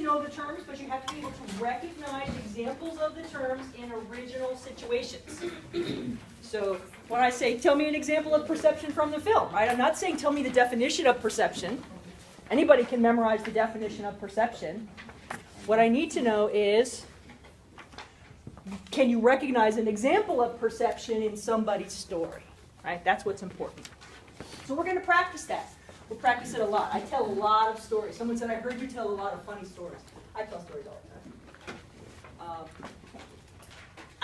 know the terms, but you have to be able to recognize examples of the terms in original situations. So when I say, tell me an example of perception from the film, right? I'm not saying tell me the definition of perception. Anybody can memorize the definition of perception. What I need to know is, can you recognize an example of perception in somebody's story? Right? That's what's important. So we're going to practice that. We'll practice it a lot. I tell a lot of stories. Someone said, I heard you tell a lot of funny stories. I tell stories all the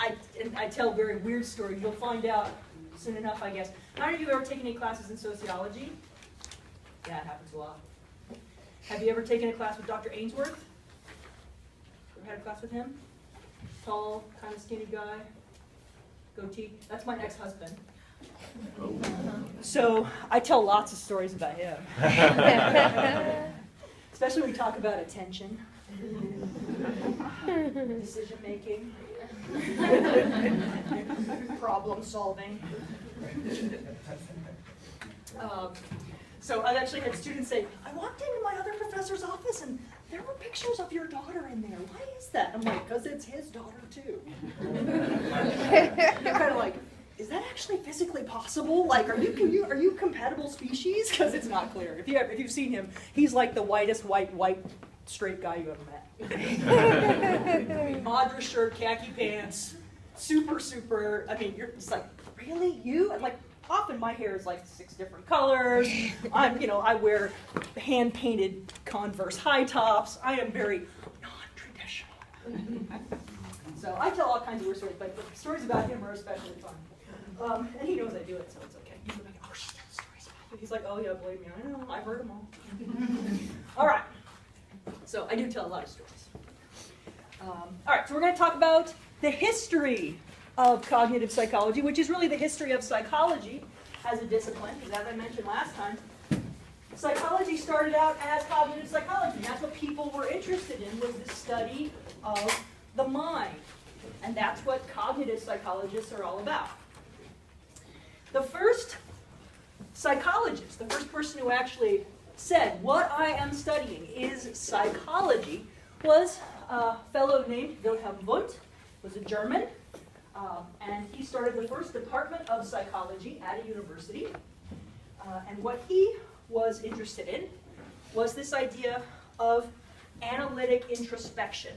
time. I tell very weird stories. You'll find out soon enough, I guess. How many of you have ever taken any classes in sociology? Yeah, it happens a lot. Have you ever taken a class with Dr. Ainsworth? Ever had a class with him? Tall, kind of skinny guy, goatee. That's my ex-husband. So I tell lots of stories about him. Especially when we talk about attention, decision making, problem solving. So I've actually had students say, I walked into my other professor's office and there were pictures of your daughter in there. Why is that? I'm like, because it's his daughter too. You're kind of like, is that actually physically possible? Like, are you compatible species? Because it's not clear. If you've seen him, he's like the whitest white straight guy you ever met. Madra shirt, khaki pants, super. I mean, you're just like, really, you? And like, often my hair is like 6 different colors. I wear hand-painted Converse high tops. I am very non-traditional. So I tell all kinds of weird stories, but the stories about him are especially fun. And he knows I do it, so it's okay. He's like, oh, she tells stories about it. He's like, oh yeah, believe me, I know, I've heard them all. All right. So I do tell a lot of stories. All right, so we're going to talk about the history of cognitive psychology, which is really the history of psychology as a discipline, because as I mentioned last time, psychology started out as cognitive psychology. That's what people were interested in, was the study of the mind. And that's what cognitive psychologists are all about. The first psychologist, the first person who actually said, what I am studying is psychology, was a fellow named Wilhelm Wundt, was a German, and he started the first department of psychology at a university. And what he was interested in was this idea of analytic introspection.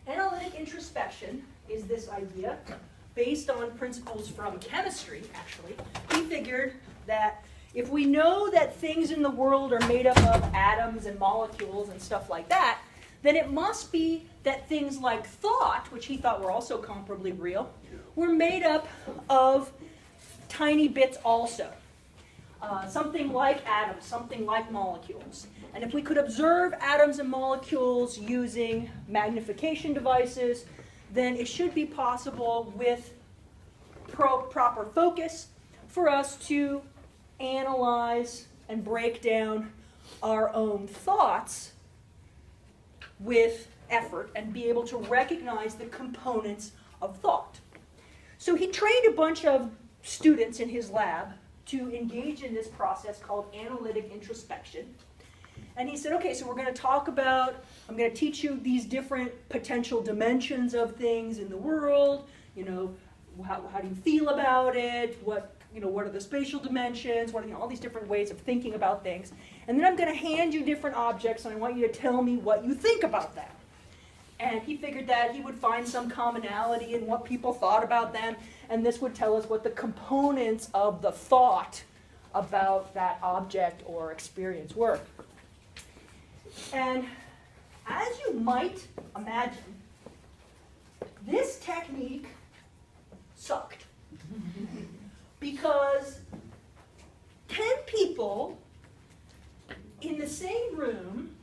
Analytic introspection is this idea based on principles from chemistry, actually. He figured that if we know that things in the world are made up of atoms and molecules and stuff like that, then it must be that things like thought, which he thought were also comparably real, were made up of tiny bits also. Something like atoms, something like molecules. And if we could observe atoms and molecules using magnification devices, then it should be possible with proper focus for us to analyze and break down our own thoughts with effort and be able to recognize the components of thought. So he trained a bunch of students in his lab to engage in this process called analytic introspection. And he said, okay, so we're going to talk about, I'm going to teach you these different potential dimensions of things in the world. How do you feel about it? What are the spatial dimensions? All these different ways of thinking about things. And then I'm going to hand you different objects, and I want you to tell me what you think about them. And he figured that he would find some commonality in what people thought about them, and this would tell us what the components of the thought about that object or experience were. And as you might imagine, this technique sucked. Because 10 people in the same room,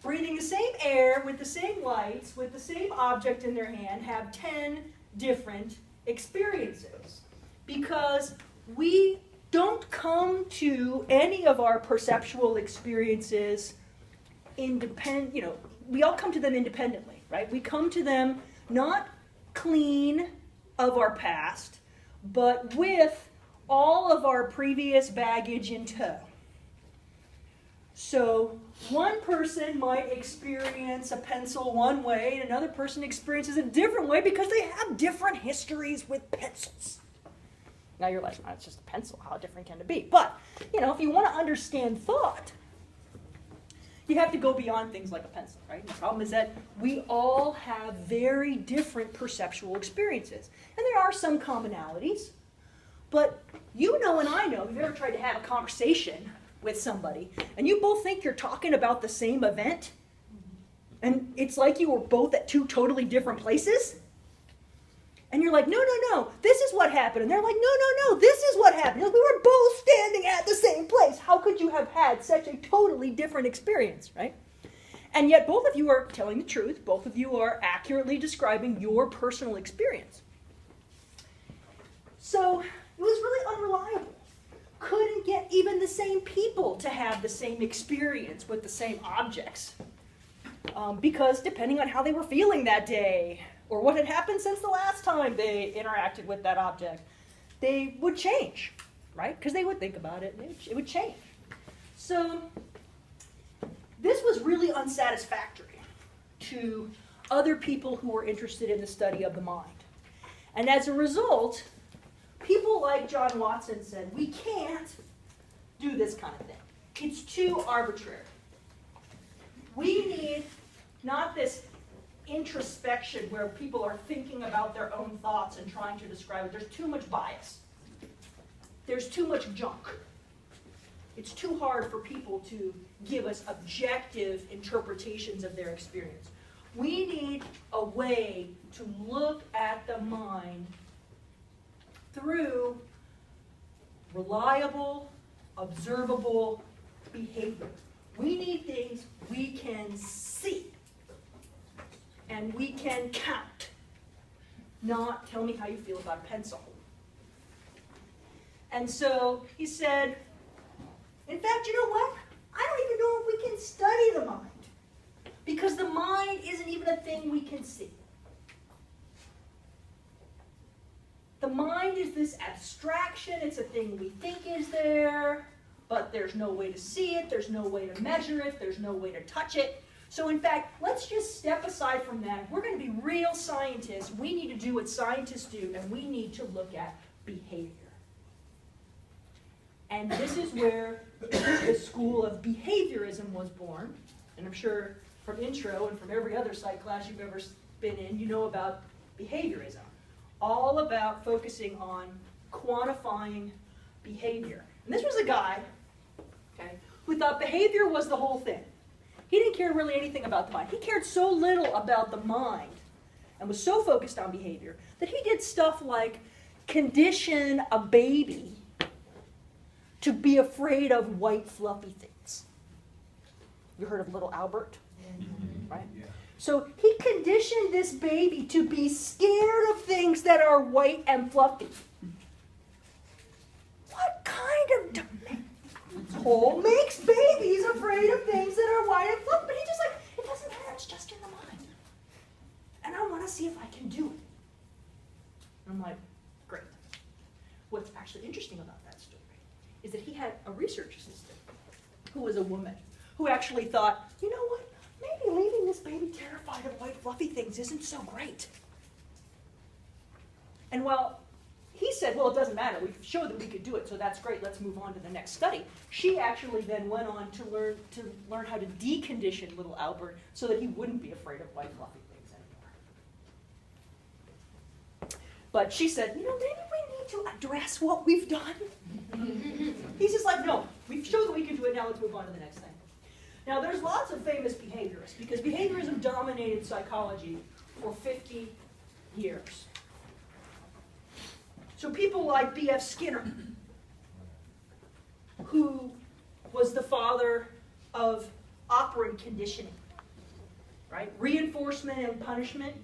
breathing the same air, with the same lights, with the same object in their hand, have 10 different experiences. Because we don't come to any of our perceptual experiences independent, we all come to them independently, right? We come to them not clean of our past, but with all of our previous baggage in tow. So one person might experience a pencil one way, and another person experiences it a different way because they have different histories with pencils. Now you're like, oh, it's just a pencil. How different can it be? But, if you want to understand thought, you have to go beyond things like a pencil, right? The problem is that we all have very different perceptual experiences. And there are some commonalities. But you know and I know, if you've ever tried to have a conversation with somebody, and you both think you're talking about the same event, and it's like you were both at two totally different places, and you're like, no, this is what happened. And they're like, no, this is what happened. Like, we were both standing at the same place. How could you have had such a totally different experience, right? And yet both of you are telling the truth. Both of you are accurately describing your personal experience. So it was really unreliable. Couldn't get even the same people to have the same experience with the same objects. Because depending on how they were feeling that day, or what had happened since the last time they interacted with that object, they would change, right? Because they would think about it, and it would change. So this was really unsatisfactory to other people who were interested in the study of the mind. And as a result, people like John Watson said, we can't do this kind of thing. It's too arbitrary. We need not this introspection where people are thinking about their own thoughts and trying to describe it. There's too much bias. There's too much junk. It's too hard for people to give us objective interpretations of their experience. We need a way to look at the mind through reliable, observable behavior. We need things we can see and we can count, not tell me how you feel about a pencil. And so he said, in fact, you know what? I don't even know if we can study the mind, because the mind isn't even a thing we can see. The mind is this abstraction. It's a thing we think is there, but there's no way to see it. There's no way to measure it. There's no way to touch it. So in fact, let's just step aside from that. If we're going to be real scientists, we need to do what scientists do, and we need to look at behavior. And this is where the school of behaviorism was born. And I'm sure from intro and from every other psych class you've ever been in, you know about behaviorism. All about focusing on quantifying behavior. And this was a guy, okay, who thought behavior was the whole thing. He didn't care really anything about the mind. He cared so little about the mind and was so focused on behavior that he did stuff like condition a baby to be afraid of white fluffy things. You heard of little Albert? Right? Yeah. So he conditioned this baby to be scared of things that are white and fluffy. What kind of whole makes babies afraid of things that are white and fluffy? But he just like, it doesn't matter, it's just in the mind. And I want to see if I can do it. And I'm like, great. What's actually interesting about that story is that he had a research assistant who was a woman who actually thought, you know what, maybe leaving this baby terrified of white fluffy things isn't so great. And while he said, well, it doesn't matter, we showed that we could do it, so that's great, let's move on to the next study. She actually then went on to learn how to decondition little Albert so that he wouldn't be afraid of white fluffy things anymore. But she said, you know, maybe we need to address what we've done. He's just like, no, we've showed that we can do it, now let's move on to the next thing. Now, there's lots of famous behaviorists, because behaviorism dominated psychology for 50 years. So people like B.F. Skinner, who was the father of operant conditioning, right? Reinforcement and punishment.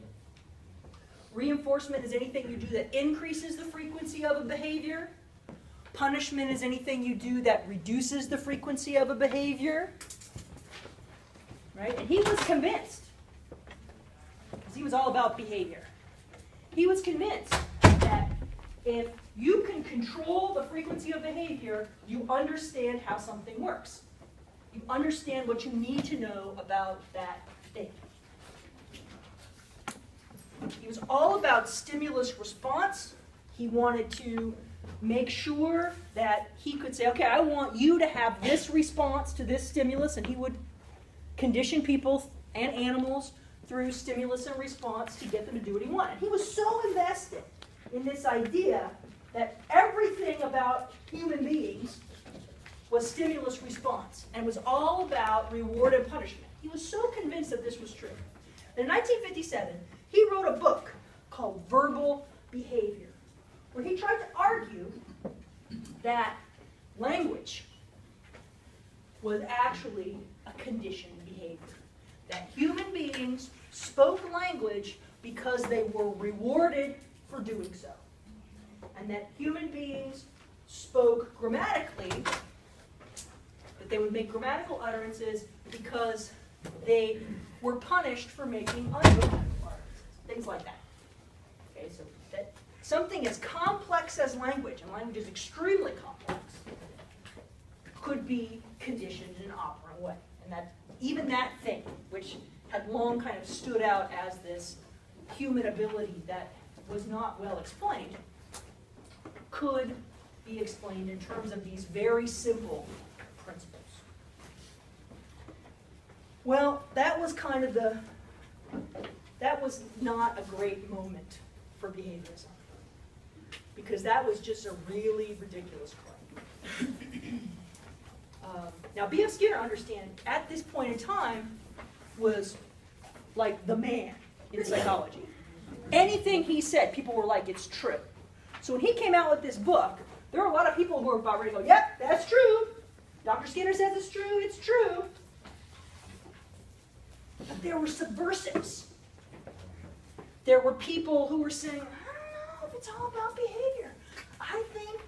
Reinforcement is anything you do that increases the frequency of a behavior. Punishment is anything you do that reduces the frequency of a behavior. Right? And he was convinced, because he was all about behavior, he was convinced that if you can control the frequency of behavior, you understand how something works. You understand what you need to know about that thing. He was all about stimulus response. He wanted to make sure that he could say, okay, I want you to have this response to this stimulus, and he would condition people and animals through stimulus and response to get them to do what he wanted. He was so invested in this idea that everything about human beings was stimulus response and was all about reward and punishment. He was so convinced that this was true. In 1957, he wrote a book called Verbal Behavior, where he tried to argue that language was actually a conditioned behavior. That human beings spoke language because they were rewarded for doing so. And that human beings spoke grammatically, that they would make grammatical utterances because they were punished for making ungrammatical utterances. Things like that. Okay, so that something as complex as language, and language is extremely complex, could be conditioned in an operant way. And that even that thing, which had long kind of stood out as this human ability that was not well explained, could be explained in terms of these very simple principles. Well, that was kind of that was not a great moment for behaviorism, because that was just a really ridiculous claim. Now, B.F. Skinner, understand, at this point in time, was like the man in psychology. Anything he said, people were like, it's true. So when he came out with this book, there were a lot of people who were about ready to go, yep, that's true. Dr. Skinner says it's true, it's true. But there were subversives. There were people who were saying, I don't know if it's all about behavior. I think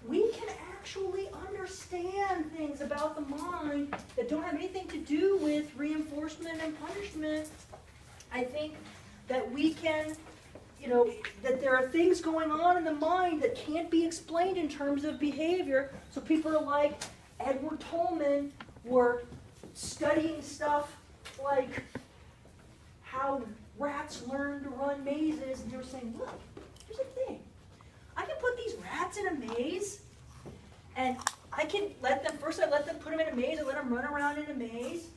we can actually understand things about the mind that don't have anything to do with reinforcement and punishment. I think that we can, that there are things going on in the mind that can't be explained in terms of behavior. So people like Edward Tolman were studying stuff like how rats learn to run mazes, and they were saying, look, here's the thing. I can put these rats in a maze, and I can let them put them in a maze, I let them run around in a maze,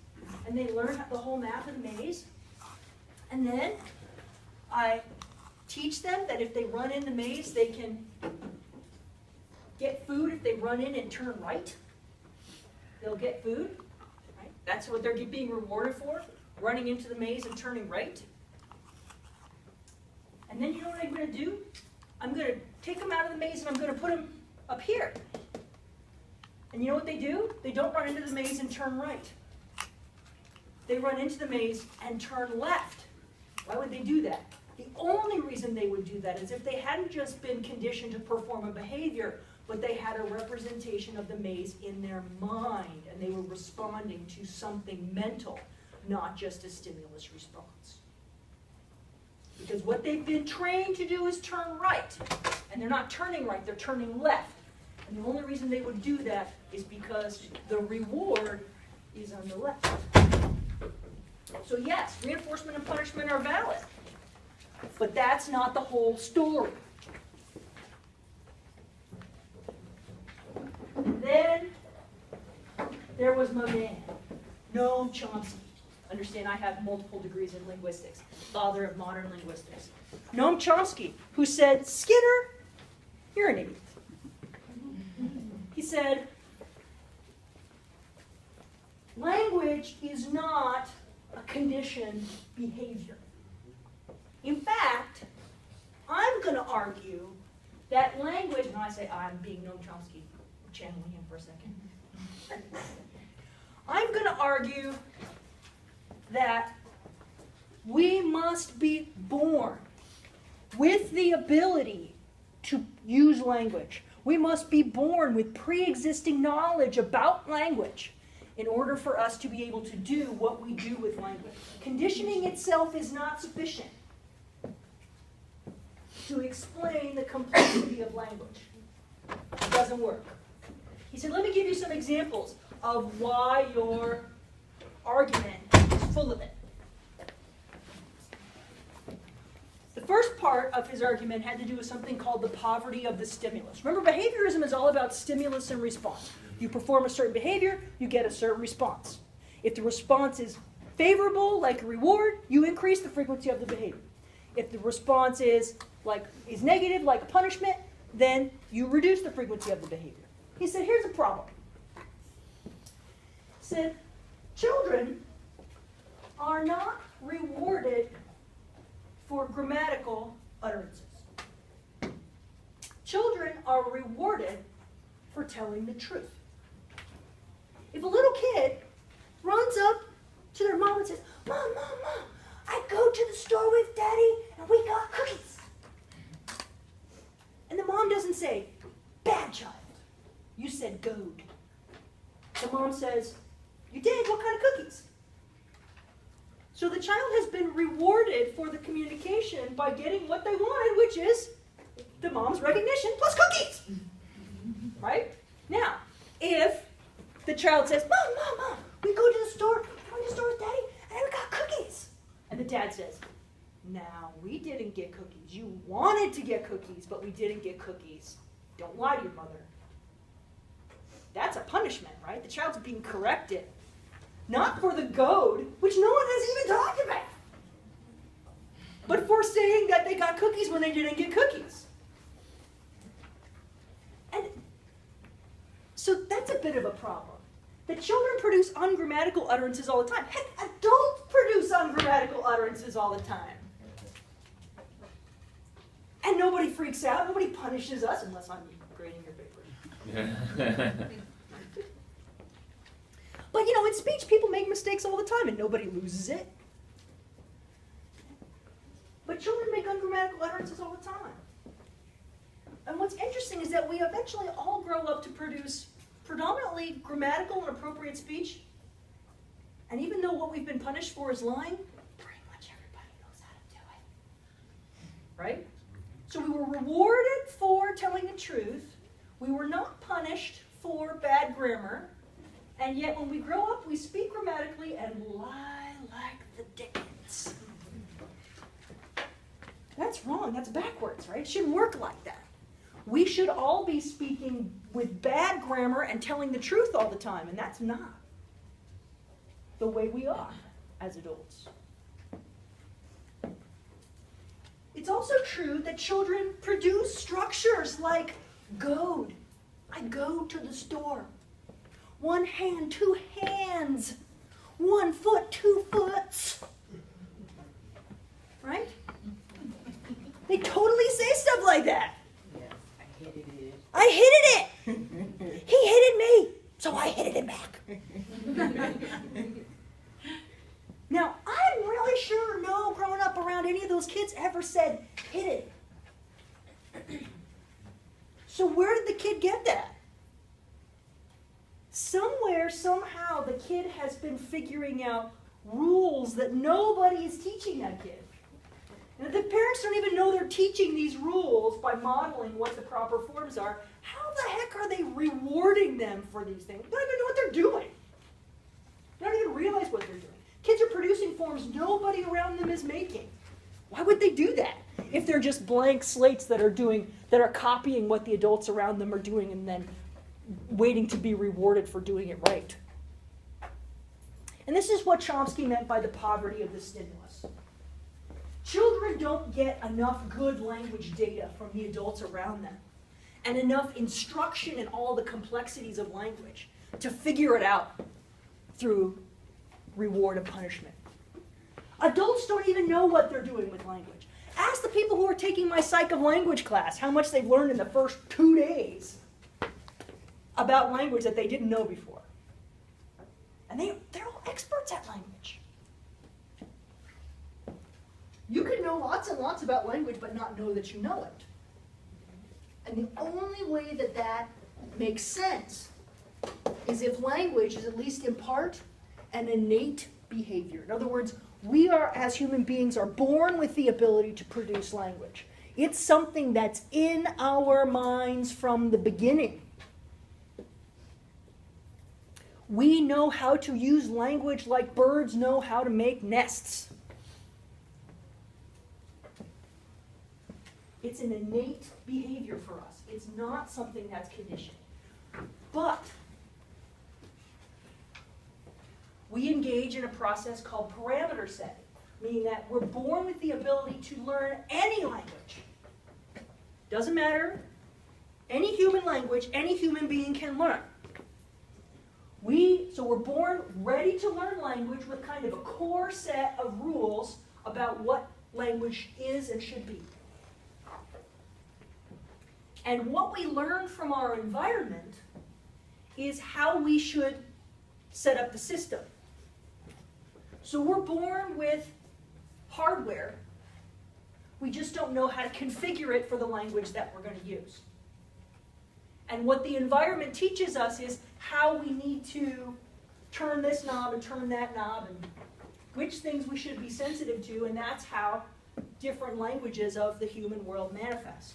and they learn the whole map of the maze. And then I teach them that if they run in the maze, they can get food. If they run in and turn right, they'll get food. Right? That's what they're being rewarded for, running into the maze and turning right. And then you know what I'm going to do? I'm going to take them out of the maze and I'm going to put them up here. And you know what they do? They don't run into the maze and turn right. They run into the maze and turn left. Why would they do that? The only reason they would do that is if they hadn't just been conditioned to perform a behavior, but they had a representation of the maze in their mind, and they were responding to something mental, not just a stimulus response. Because what they've been trained to do is turn right, and they're not turning right, they're turning left. And the only reason they would do that is because the reward is on the left. So yes, reinforcement and punishment are valid, but that's not the whole story. Then there was my man, Noam Chomsky. Understand, I have multiple degrees in linguistics, father of modern linguistics. Noam Chomsky, who said, Skinner, you're an idiot. He said, language is not a conditioned behavior. In fact, I'm going to argue that language, and I say I'm being Noam Chomsky, channeling him for a second. I'm going to argue that we must be born with the ability to use language. We must be born with pre-existing knowledge about language in order for us to be able to do what we do with language. Conditioning itself is not sufficient to explain the complexity of language. It doesn't work. He said, let me give you some examples of why your argument is full of it. The first part of his argument had to do with something called the poverty of the stimulus. Remember, behaviorism is all about stimulus and response. You perform a certain behavior, you get a certain response. If the response is favorable, like a reward, you increase the frequency of the behavior. If the response is negative, like a punishment, then you reduce the frequency of the behavior. He said, here's the problem. He said, children are not rewarded for grammatical utterances. Children are rewarded for telling the truth. If a little kid runs up to their mom and says, Mom, Mom, Mom, I go to the store with Daddy and we got cookies. And the mom doesn't say, bad child, you said goad. The mom says, you did, what kind of cookies? So the child has been rewarded for the communication by getting what they wanted, which is the mom's recognition plus cookies. Right? Now, if the child says, Mom, Mom, Mom, we go to the store with Daddy, and we got cookies. And the dad says, now, we didn't get cookies. You wanted to get cookies, but we didn't get cookies. Don't lie to your mother. That's a punishment, right? The child's being corrected. Not for the goad, which no one has even talked about, but for saying that they got cookies when they didn't get cookies. And so that's a bit of a problem. The children produce ungrammatical utterances all the time. Heck, adults produce ungrammatical utterances all the time. And nobody freaks out, nobody punishes us, unless I'm grading your paper. But in speech, people make mistakes all the time, and nobody loses it. But children make ungrammatical utterances all the time. And what's interesting is that we eventually all grow up to produce predominantly grammatical and appropriate speech. And even though what we've been punished for is lying, pretty much everybody knows how to do it. Right? So we were rewarded for telling the truth. We were not punished for bad grammar. And yet when we grow up, we speak grammatically and lie like the dickens. That's wrong. That's backwards, right? It shouldn't work like that. We should all be speaking with bad grammar and telling the truth all the time, and that's not the way we are as adults. It's also true that children produce structures like goad. I go to the store. 1 hand, 2 hands. 1 foot, 2 foots. Right? They totally say stuff like that. I hit it. He hit it me, so I hit it back. Now, I'm really sure no growing up around any of those kids ever said, hit it. So where did the kid get that? Somewhere, somehow, the kid has been figuring out rules that nobody is teaching that kid. And if the parents don't even know they're teaching these rules by modeling what the proper forms are, how the heck are they rewarding them for these things? They don't even know what they're doing. They don't even realize what they're doing. Kids are producing forms nobody around them is making. Why would they do that if they're just blank slates that are copying what the adults around them are doing and then waiting to be rewarded for doing it right? And this is what Chomsky meant by the poverty of the stimulus. Children don't get enough good language data from the adults around them and enough instruction in all the complexities of language to figure it out through reward and punishment. Adults don't even know what they're doing with language. Ask the people who are taking my Psych of Language class how much they've learned in the first 2 days about language that they didn't know before. And they're all experts at language. You can know lots and lots about language but not know that you know it. And the only way that that makes sense is if language is, at least in part, an innate behavior. In other words, we are, as human beings, are born with the ability to produce language. It's something that's in our minds from the beginning. We know how to use language like birds know how to make nests. It's an innate behavior for us. It's not something that's conditioned. But we engage in a process called parameter setting, meaning that we're born with the ability to learn any language. Doesn't matter. Any human language, any human being can learn. So we're born ready to learn language with kind of a core set of rules about what language is and should be. And what we learn from our environment is how we should set up the system. So we're born with hardware. We just don't know how to configure it for the language that we're going to use. And what the environment teaches us is how we need to turn this knob and turn that knob and which things we should be sensitive to, and that's how different languages of the human world manifest.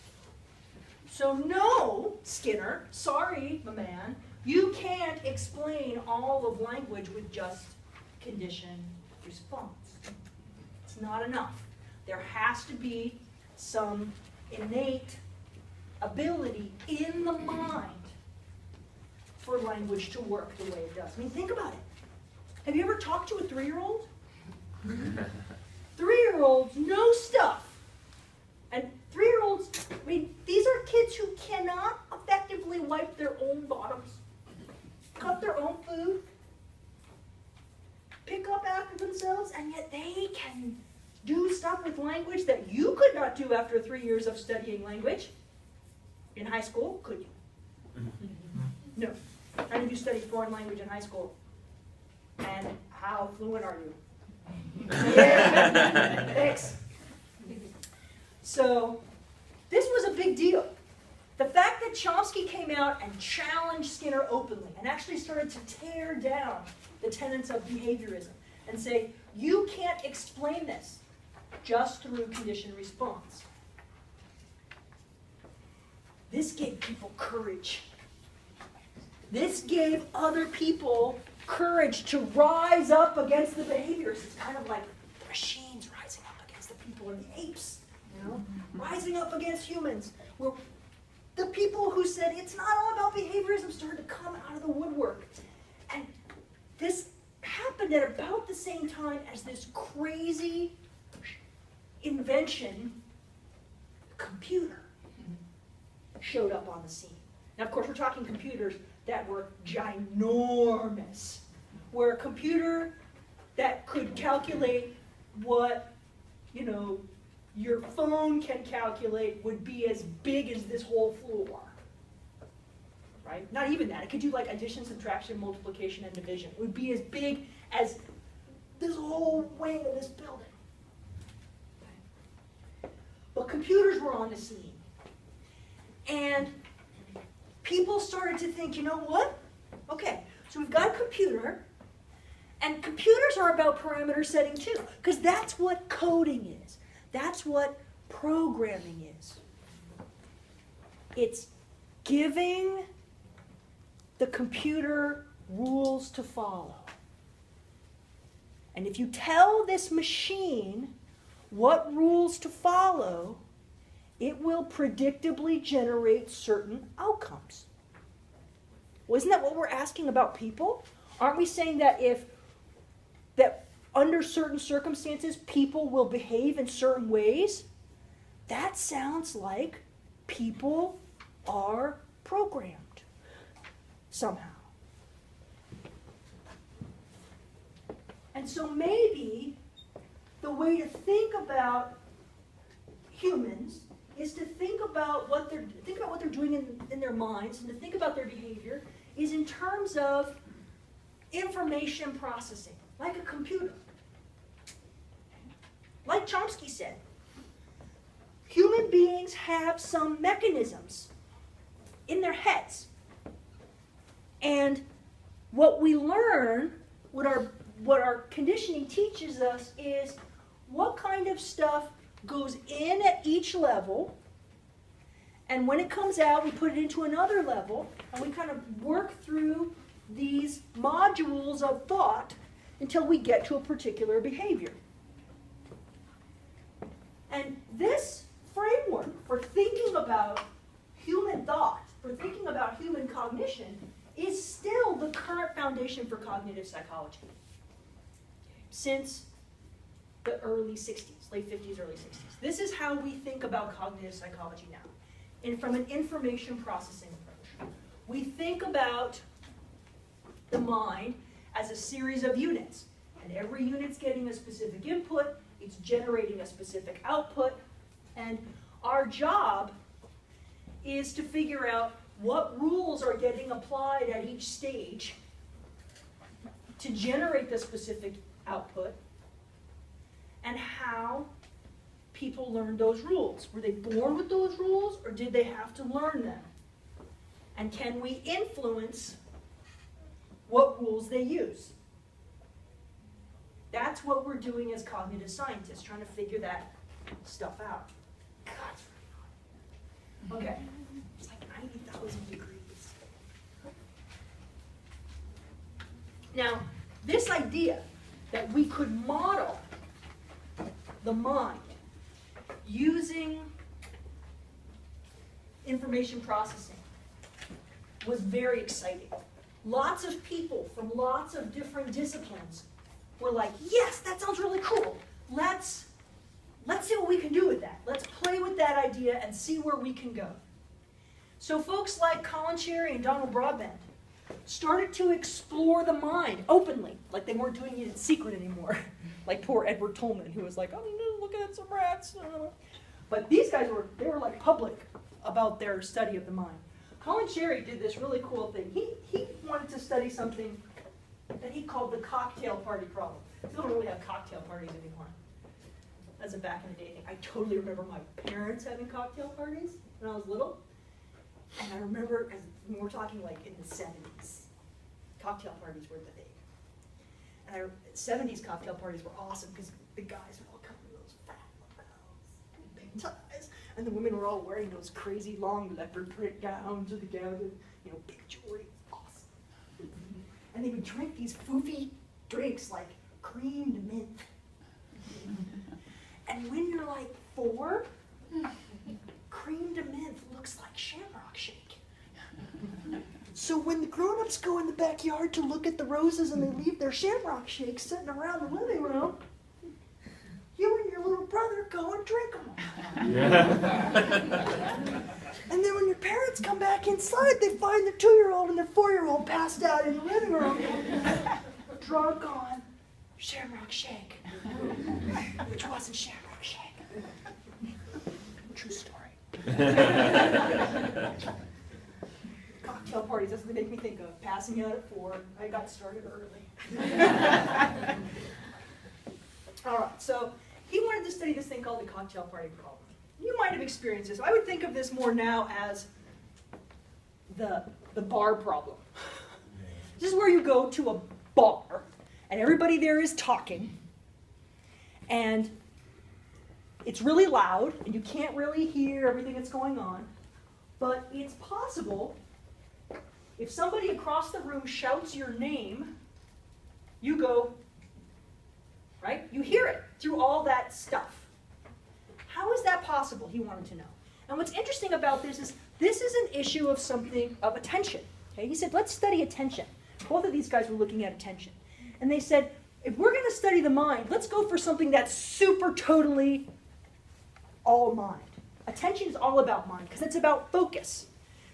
So no, Skinner, sorry, my man, you can't explain all of language with just conditioned response. It's not enough. There has to be some innate ability in the mind for language to work the way it does. I mean, think about it. Have you ever talked to a 3-year-old? 3-year-olds know stuff. And 3-year-olds, I mean, these are kids who cannot effectively wipe their own bottoms, cut their own food, pick up after themselves, and yet they can do stuff with language that you could not do after 3 years of studying language. In high school, could you? No. How many of you studied foreign language in high school? And how fluent are you? Yeah. Thanks. So this was a big deal. The fact that Chomsky came out and challenged Skinner openly and actually started to tear down the tenets of behaviorism and say, you can't explain this just through conditioned response. This gave people courage. This gave other people courage to rise up against the behaviors. It's kind of like the machines rising up against the people and the apes, you know, rising up against humans. Well, the people who said it's not all about behaviorism started to come out of the woodwork. And this happened at about the same time as this crazy invention, computer, showed up on the scene. Now, of course, we're talking computers that were ginormous, where a computer that could calculate what, you know, your phone can calculate would be as big as this whole floor, right? Not even that. It could do like addition, subtraction, multiplication, and division. It would be as big as this whole wing of this building. But computers were on the scene. And people started to think, you know what? Okay, so we've got a computer, and computers are about parameter setting too, because that's what coding is. That's what programming is. It's giving the computer rules to follow. And if you tell this machine what rules to follow, it will predictably generate certain outcomes. Well, isn't that what we're asking about people? Aren't we saying that that under certain circumstances, people will behave in certain ways? That sounds like people are programmed somehow. And so maybe the way to think about humans is to think about what they're doing in their minds, and to think about their behavior is in terms of information processing, like a computer. Like Chomsky said, human beings have some mechanisms in their heads. And what we learn, what our conditioning teaches us, is what kind of stuff goes in at each level, and when it comes out, we put it into another level, and we kind of work through these modules of thought until we get to a particular behavior. And this framework for thinking about human thought, for thinking about human cognition, is still the current foundation for cognitive psychology since the early 60s, late 50s, early 60s. This is how we think about cognitive psychology now, and from an information processing approach. We think about the mind as a series of units, and every unit's getting a specific input, it's generating a specific output, and our job is to figure out what rules are getting applied at each stage to generate the specific output, and how people learn those rules. Were they born with those rules, or did they have to learn them? And can we influence what rules they use? That's what we're doing as cognitive scientists, trying to figure that stuff out. God, it's really hot. Okay, it's like 90,000 degrees. Now, this idea that we could model the mind using information processing was very exciting. Lots of people from lots of different disciplines were like, yes, that sounds really cool. Let's see what we can do with that. Let's play with that idea and see where we can go. So folks like Colin Cherry and Donald Broadbent started to explore the mind openly, like they weren't doing it in secret anymore. Like poor Edward Tolman, who was like, I'm looking at some rats. But these guys they were like public about their study of the mind. Colin Cherry did this really cool thing. He wanted to study something that he called the cocktail party problem. We don't really have cocktail parties anymore. As in back in the day, I totally remember my parents having cocktail parties when I was little. And I remember, when we're talking like in the 70s, cocktail parties were the thing. And 70s cocktail parties were awesome because the guys would all come in those fat lapels, big ties, and the women were all wearing those crazy long leopard print gowns with the gowns, big jewelry. Awesome. And they would drink these foofy drinks like creamed mint. And when you're like 4, creamed mint looks like shamrock shake. So when the grown-ups go in the backyard to look at the roses and they leave their shamrock shakes sitting around the living room, you and your little brother go and drink them. Yeah. And then when your parents come back inside, they find their 2-year-old and their 4-year-old passed out in the living room, drunk on shamrock shake, which wasn't shamrock shake. True story. Cocktail parties, that's what they make me think of. Passing out at 4, I got started early. All right, so he wanted to study this thing called the cocktail party problem. You might have experienced this. I would think of this more now as the bar problem. This is where you go to a bar, and everybody there is talking, and it's really loud, and you can't really hear everything that's going on, but it's possible, if somebody across the room shouts your name, you go, right? You hear it through all that stuff. How is that possible, he wanted to know. And what's interesting about this is an issue of attention. Okay? He said, let's study attention. Both of these guys were looking at attention. And they said, if we're going to study the mind, let's go for something that's super totally all mind. Attention is all about mind, because it's about focus.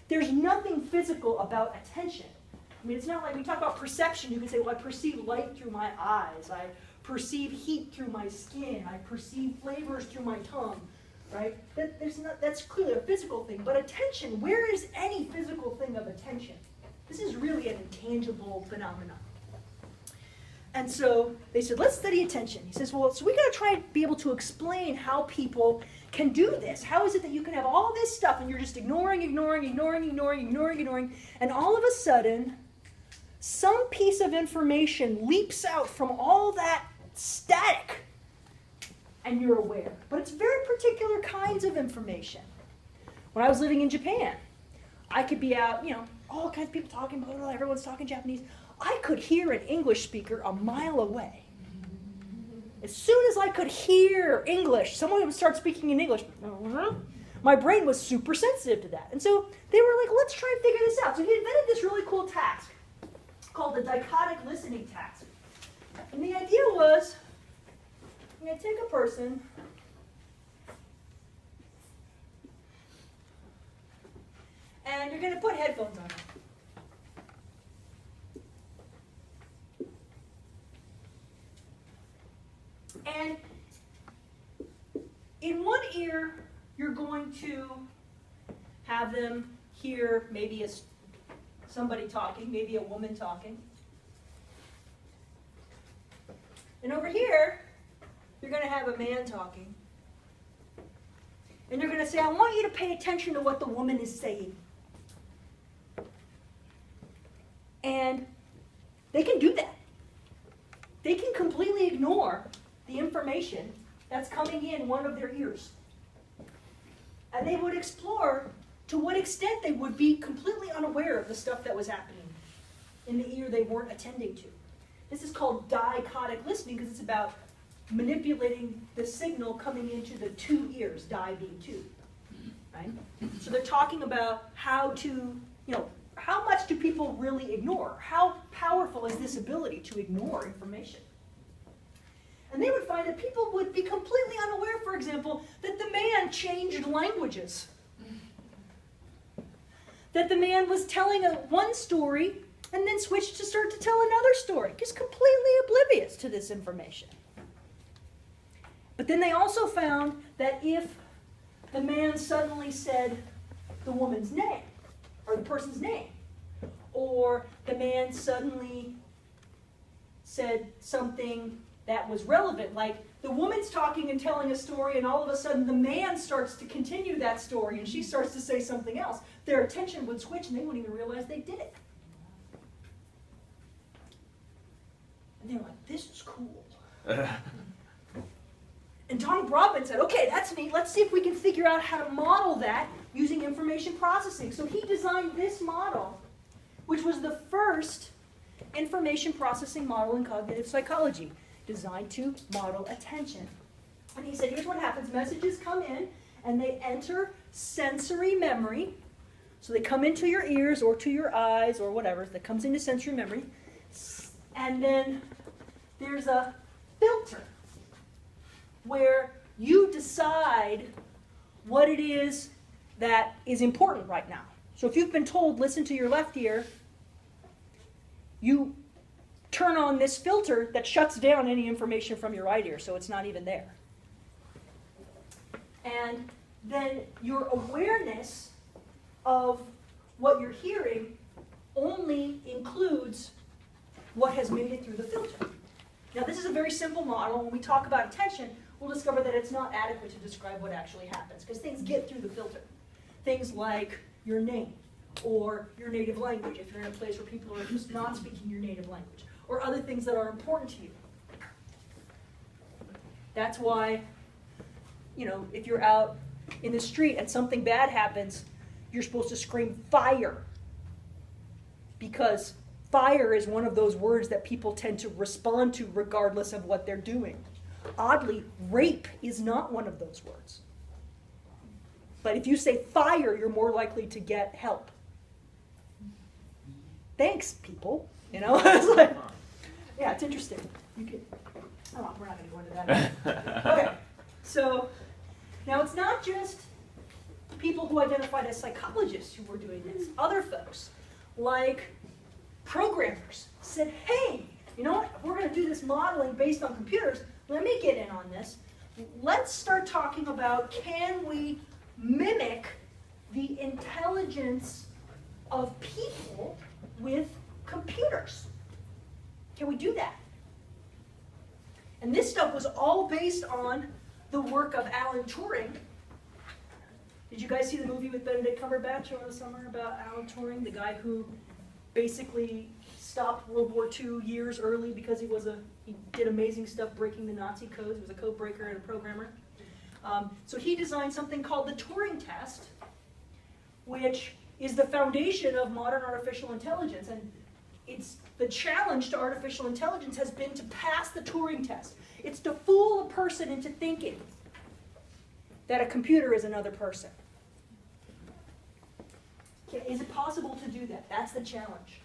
There's nothing physical about attention. I mean, it's not like we talk about perception. You can say, well, I perceive light through my eyes. I perceive heat through my skin. I perceive flavors through my tongue, right? That's clearly a physical thing. But attention, where is any physical thing of attention? This is really an intangible phenomenon. And so they said, let's study attention. He says, well, so we got to try and be able to explain how people can do this. How is it that you can have all this stuff and you're just ignoring, and all of a sudden, some piece of information leaps out from all that static, and you're aware. But it's very particular kinds of information. When I was living in Japan, I could be out, all kinds of people talking, blah, blah, blah, everyone's talking Japanese. I could hear an English speaker a mile away. As soon as I could hear English, someone would start speaking in English, my brain was super sensitive to that. And so they were like, let's try and figure this out. So he invented this really cool task called the Dichotic Listening task. And the idea was, I'm going to take a person, and you're going to put headphones on. And in one ear, you're going to have them hear maybe somebody talking, maybe a woman talking. And over here, you're going to have a man talking. And you're going to say, I want you to pay attention to what the woman is saying. And they can do that. They can completely ignore the information that's coming in one of their ears. And they would explore to what extent they would be completely unaware of the stuff that was happening in the ear they weren't attending to. This is called dichotic listening because it's about manipulating the signal coming into the two ears, di being two. Right? So they're talking about how to, how much do people really ignore? How powerful is this ability to ignore information? And they would find that people would be completely unaware, for example, that the man changed languages. That the man was telling one story and then switched to start to tell another story. Just completely oblivious to this information. But then they also found that if the man suddenly said the woman's name, or the person's name, or the man suddenly said something that was relevant, like the woman's talking and telling a story and all of a sudden the man starts to continue that story and she starts to say something else, their attention would switch and they wouldn't even realize they did it. And they were like, this is cool. And Donald Broadbent said, okay, that's neat. Let's see if we can figure out how to model that using information processing. So he designed this model, which was the first information processing model in cognitive psychology, designed to model attention. And he said, here's what happens. Messages come in, and they enter sensory memory. So they come into your ears or to your eyes or whatever. That comes into sensory memory. And then there's a filter where you decide what it is that is important right now. So if you've been told, listen to your left ear, you turn on this filter that shuts down any information from your right ear, so it's not even there. And then your awareness of what you're hearing only includes what has made it through the filter. Now, this is a very simple model. When we talk about attention, we'll discover that it's not adequate to describe what actually happens, because things get through the filter. Things like your name, or your native language, if you're in a place where people are just not speaking your native language, or other things that are important to you. That's why, if you're out in the street and something bad happens, you're supposed to scream fire, because fire is one of those words that people tend to respond to regardless of what they're doing. Oddly, rape is not one of those words. But if you say fire, you're more likely to get help. Thanks, people. It's like, yeah, it's interesting. You could. Oh, we're not going to go into that. Okay, so now it's not just people who identified as psychologists who were doing this. Other folks, like programmers, said, hey, you know what? We're going to do this modeling based on computers. Let me get in on this. Let's start talking about, can we mimic the intelligence of people with computers? Can we do that? And this stuff was all based on the work of Alan Turing. Did you guys see the movie with Benedict Cumberbatch over the summer about Alan Turing, the guy who basically stopped World War II years early because he did amazing stuff breaking the Nazi codes. He was a code breaker and a programmer. So he designed something called the Turing test, which is the foundation of modern artificial intelligence. And it's the challenge to artificial intelligence has been to pass the Turing test. It's to fool a person into thinking that a computer is another person. Okay, is it possible to do that? That's the challenge.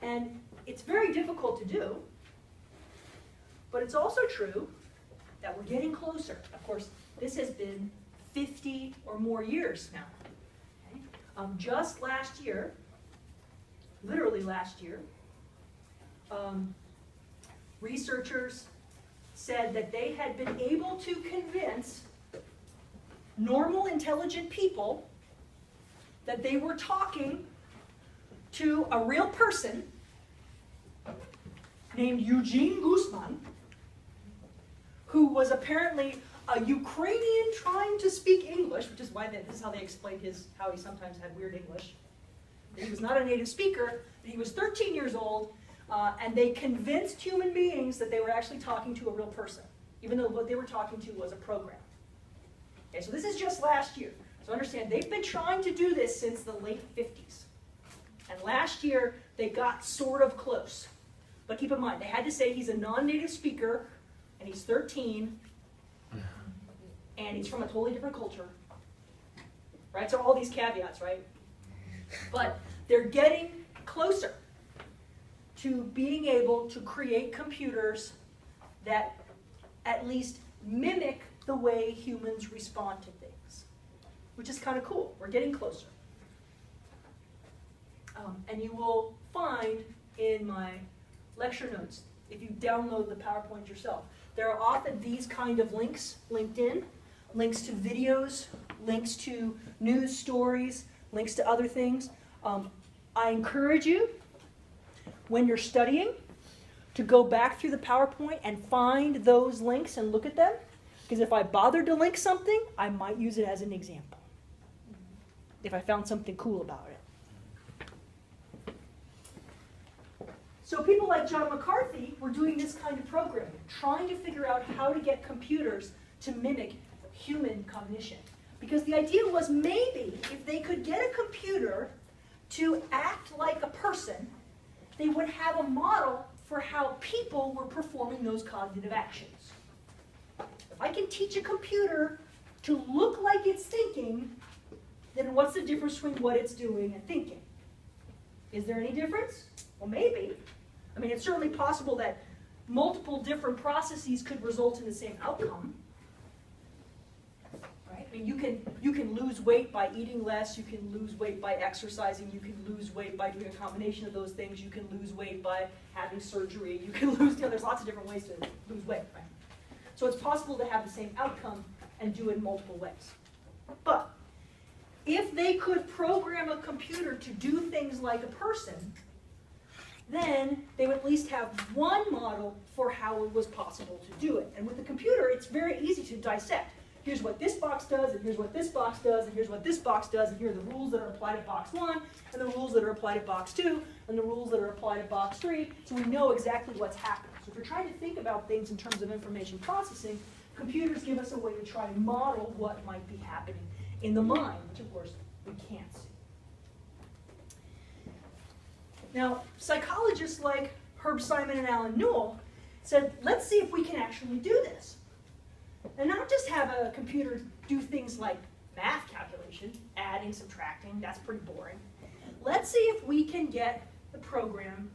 And it's very difficult to do, but it's also true that we're getting closer. Of course, this has been 50 or more years now. Okay? Just last year, literally last year, researchers said that they had been able to convince normal, intelligent people that they were talking to a real person named Eugene Guzman, who was apparently a Ukrainian trying to speak English, which is why this is how they explained how he sometimes had weird English. He was not a native speaker, but he was 13 years old, and they convinced human beings that they were actually talking to a real person, even though what they were talking to was a program. Okay, so this is just last year. So understand, they've been trying to do this since the late 50s. And last year, they got sort of close. But keep in mind, they had to say he's a non-native speaker, and he's 13, and he's from a totally different culture. Right? So all these caveats, right? But they're getting closer to being able to create computers that at least mimic the way humans respond to things, which is kind of cool. We're getting closer. And you will find in my lecture notes, if you download the PowerPoint yourself, there are often these kind of links linked in, links to videos, links to news stories, links to other things. I encourage you, when you're studying, to go back through the PowerPoint and find those links and look at them. Because if I bothered to link something, I might use it as an example, if I found something cool about it. So people like John McCarthy were doing this kind of programming, trying to figure out how to get computers to mimic human cognition. Because the idea was maybe if they could get a computer to act like a person, they would have a model for how people were performing those cognitive actions. If I can teach a computer to look like it's thinking, then what's the difference between what it's doing and thinking? Is there any difference? Well, maybe. I mean, it's certainly possible that multiple different processes could result in the same outcome. Right? I mean, you can lose weight by eating less, you can lose weight by exercising, you can lose weight by doing a combination of those things, you can lose weight by having surgery, you can lose, there's lots of different ways to lose weight, right? So it's possible to have the same outcome and do it in multiple ways. But if they could program a computer to do things like a person, then they would at least have one model for how it was possible to do it. And with the computer, it's very easy to dissect. Here's what this box does, and here's what this box does, and here's what this box does, and here are the rules that are applied to box 1, and the rules that are applied to box 2, and the rules that are applied to box 3, so we know exactly what's happening. So if we're trying to think about things in terms of information processing, computers give us a way to try and model what might be happening in the mind, which of course we can't see. Now, psychologists like Herb Simon and Alan Newell said, let's see if we can actually do this. And not just have a computer do things like math calculation, adding, subtracting, that's pretty boring. Let's see if we can get the program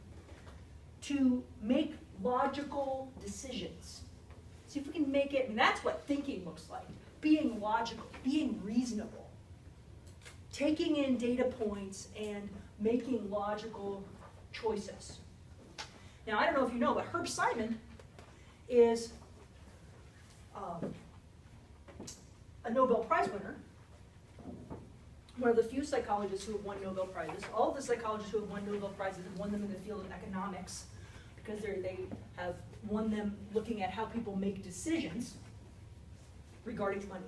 to make logical decisions. See if we can make it, and that's what thinking looks like. Being logical, being reasonable, taking in data points and making logical choices. Now, I don't know if you know, but Herb Simon is a Nobel Prize winner, one of the few psychologists who have won Nobel Prizes. All of the psychologists who have won Nobel Prizes have won them in the field of economics, because they have won them looking at how people make decisions regarding money.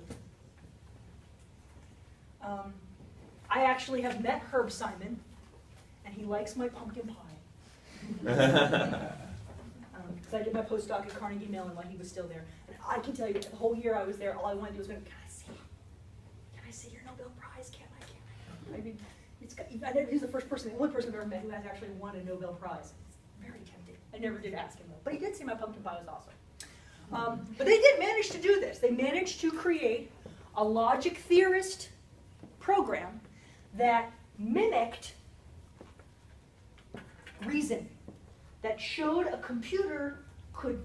I actually have met Herb Simon, and he likes my pumpkin pie. Because I did my postdoc at Carnegie Mellon while he was still there. And I can tell you, the whole year I was there, all I wanted to do was go, can I see your Nobel Prize? Can I? I mean, He's the only person I've ever met who has actually won a Nobel Prize. It's very tempting. I never did ask him though, but he did say my pumpkin pie was awesome. But they did manage to do this. They managed to create a logic theorist program that mimicked reason, that showed a computer could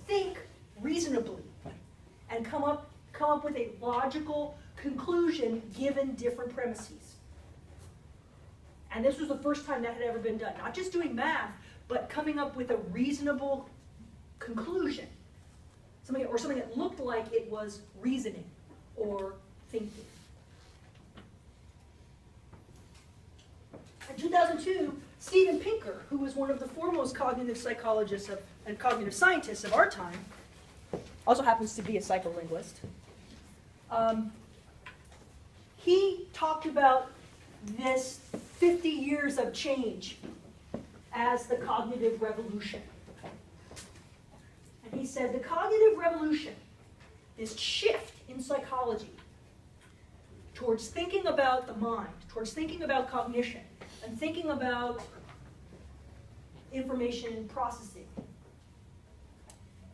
think reasonably and come up with a logical conclusion given different premises. And this was the first time that had ever been done. Not just doing math, but coming up with a reasonable conclusion. Something that looked like it was reasoning or thinking. In 2002, Steven Pinker, who was one of the foremost cognitive psychologists and cognitive scientists of our time, also happens to be a psycholinguist, he talked about this 50 years of change as the cognitive revolution. And he said the cognitive revolution, this shift in psychology towards thinking about the mind, towards thinking about cognition, and thinking about information processing,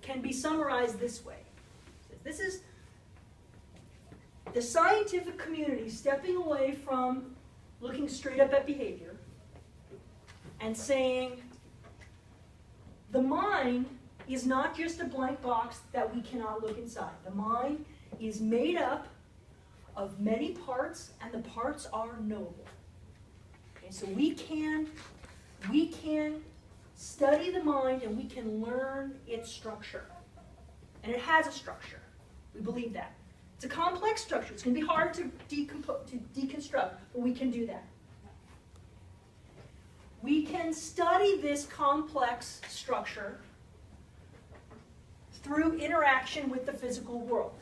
can be summarized this way. This is the scientific community stepping away from looking straight up at behavior and saying the mind is not just a blank box that we cannot look inside. The mind is made up of many parts, and the parts are knowable. Okay, so we can study the mind and we can learn its structure. And it has a structure. We believe that. It's a complex structure. It's going to be hard to deconstruct, but we can do that. We can study this complex structure through interaction with the physical world.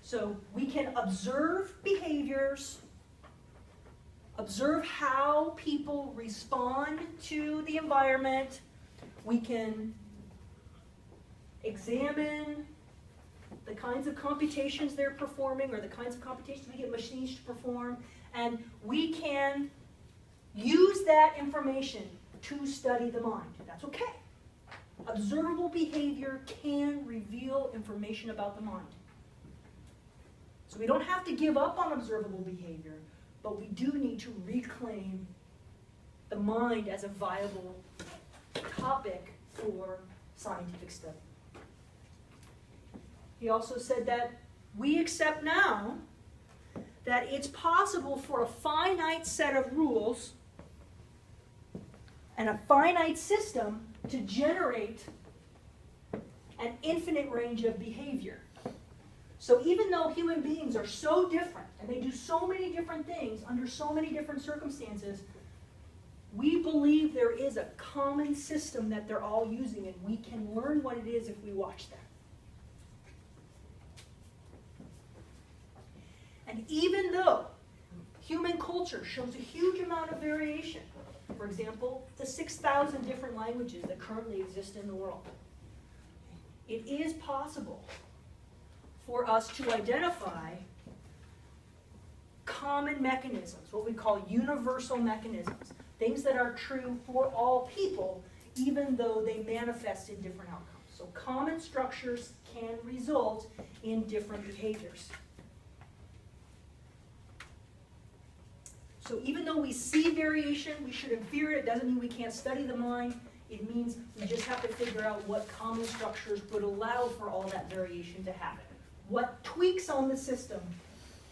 So we can observe behaviors, observe how people respond to the environment. We can examine the kinds of computations they're performing or the kinds of computations we get machines to perform, and we can use that information to study the mind. That's okay. Observable behavior can reveal information about the mind. So we don't have to give up on observable behavior, but we do need to reclaim the mind as a viable topic for scientific study. He also said that we accept now that it's possible for a finite set of rules and a finite system to generate an infinite range of behavior. So even though human beings are so different, and they do so many different things under so many different circumstances, we believe there is a common system that they're all using, and we can learn what it is if we watch them. And even though human culture shows a huge amount of variation, for example, the 6,000 different languages that currently exist in the world, it is possible for us to identify common mechanisms, what we call universal mechanisms, things that are true for all people, even though they manifest in different outcomes. So common structures can result in different behaviors. So even though we see variation, we shouldn't fear it. It doesn't mean we can't study the mind. It means we just have to figure out what common structures would allow for all that variation to happen. What tweaks on the system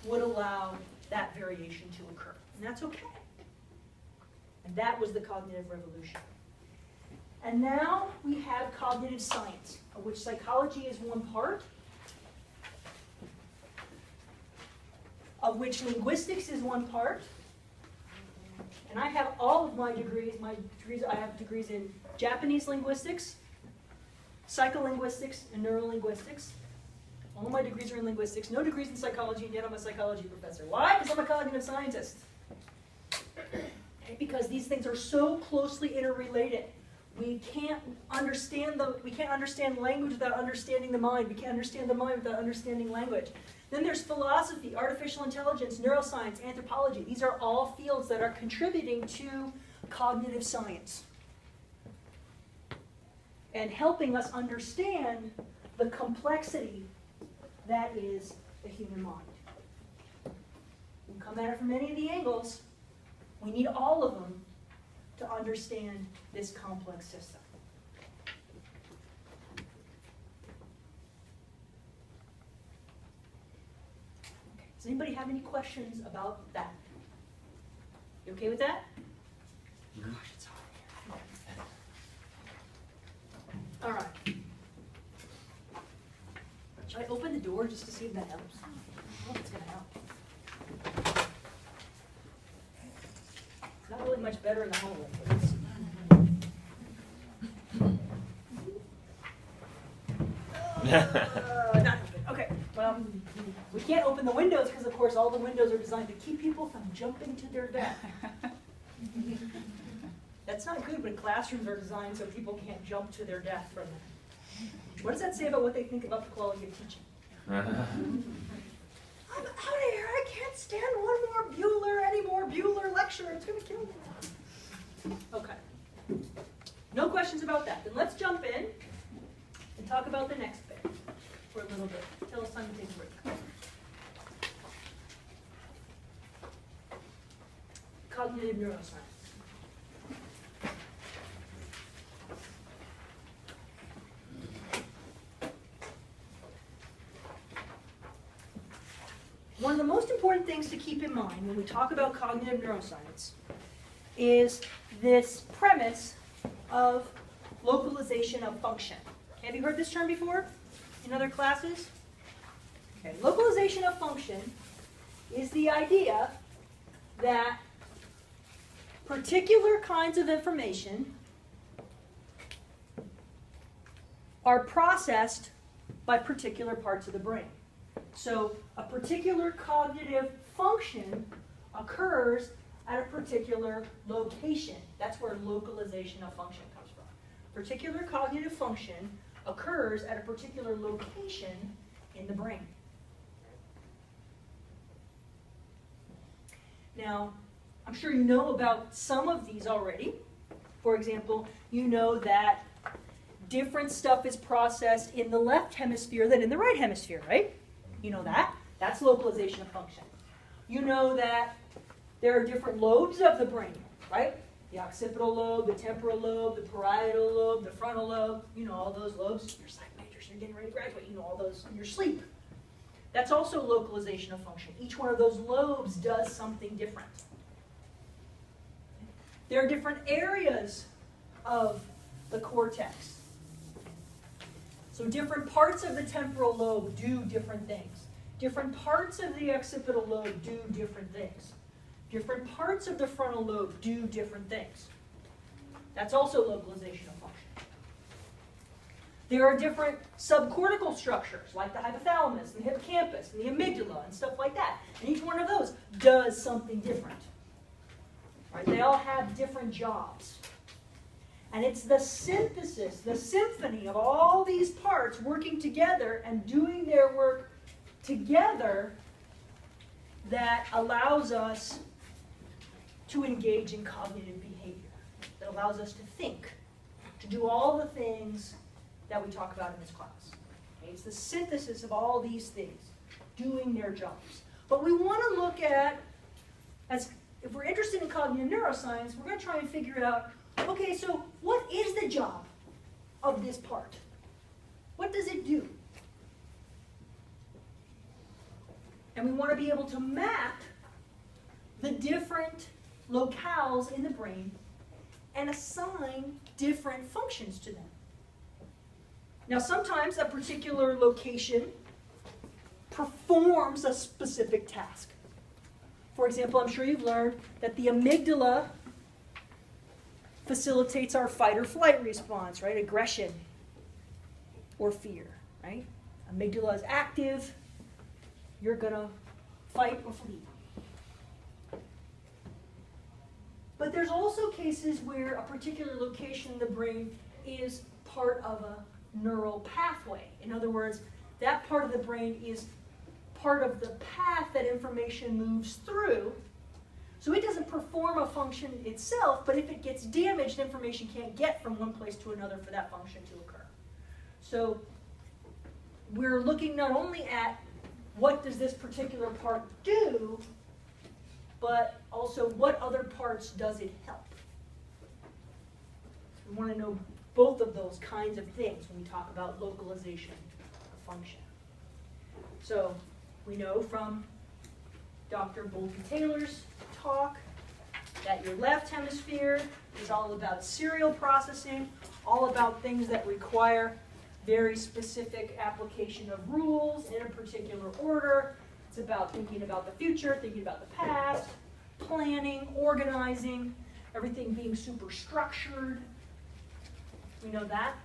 would allow that variation to occur. And that's okay. And that was the cognitive revolution. And now we have cognitive science, of which psychology is one part, of which linguistics is one part. And I have all of my degrees. I have degrees in Japanese linguistics, psycholinguistics, and neurolinguistics. All my degrees are in linguistics. No degrees in psychology, and yet I'm a psychology professor. Why? Because I'm a cognitive scientist. Okay, because these things are so closely interrelated. We can't understand language without understanding the mind. We can't understand the mind without understanding language. Then there's philosophy, artificial intelligence, neuroscience, anthropology. These are all fields that are contributing to cognitive science and helping us understand the complexity that is the human mind. We can come at it from many of the angles. We need all of them to understand this complex system. Okay. Does anybody have any questions about that? You okay with that? Gosh, it's hot here. All right. Should I open the door just to see if that helps? I don't know if it's going to help. It's not really much better in the hallway, but it's... not good. Okay, well, we can't open the windows because, of course, all the windows are designed to keep people from jumping to their death. That's not good when classrooms are designed so people can't jump to their death from them. What does that say about what they think about the quality of teaching? I'm out of here. I can't stand any more Bueller lecture. It's going to kill me. Okay. No questions about that. Then let's jump in and talk about the next bit for a little bit. Tell us time to take a break. Cognitive neuroscience. One of the most important things to keep in mind when we talk about cognitive neuroscience is this premise of localization of function. Have you heard this term before in other classes? Okay. Localization of function is the idea that particular kinds of information are processed by particular parts of the brain. So a particular cognitive function occurs at a particular location. That's where localization of function comes from. Particular cognitive function occurs at a particular location in the brain. Now, I'm sure you know about some of these already. For example, you know that different stuff is processed in the left hemisphere than in the right hemisphere, right? You know that. That's localization of function. You know that there are different lobes of the brain, right? The occipital lobe, the temporal lobe, the parietal lobe, the frontal lobe. You know all those lobes. You're psych majors, you're getting ready to graduate. You know all those in your sleep. That's also localization of function. Each one of those lobes does something different. There are different areas of the cortex. So different parts of the temporal lobe do different things. Different parts of the occipital lobe do different things. Different parts of the frontal lobe do different things. That's also localization of function. There are different subcortical structures, like the hypothalamus and the hippocampus and the amygdala and stuff like that. And each one of those does something different. Right? They all have different jobs. And it's the synthesis, the symphony of all these parts working together and doing their work together that allows us to engage in cognitive behavior, that allows us to think, to do all the things that we talk about in this class. Okay? It's the synthesis of all these things doing their jobs. But we want to look at, if we're interested in cognitive neuroscience, we're going to try and figure out, okay, so what is the job of this part? What does it do? And we want to be able to map the different locales in the brain and assign different functions to them. Now, sometimes a particular location performs a specific task. For example, I'm sure you've learned that the amygdala facilitates our fight or flight response, right? Aggression or fear, right? Amygdala is active. You're going to fight or flee. But there's also cases where a particular location in the brain is part of a neural pathway. In other words, that part of the brain is part of the path that information moves through. So it doesn't perform a function itself, but if it gets damaged, information can't get from one place to another for that function to occur. So we're looking not only at what does this particular part do, but also what other parts does it help. We want to know both of those kinds of things when we talk about localization of function. So we know from Dr. Bowlby-Taylor's talk that your left hemisphere is all about serial processing, all about things that require very specific application of rules in a particular order. It's about thinking about the future, thinking about the past, planning, organizing, everything being super structured. We know that.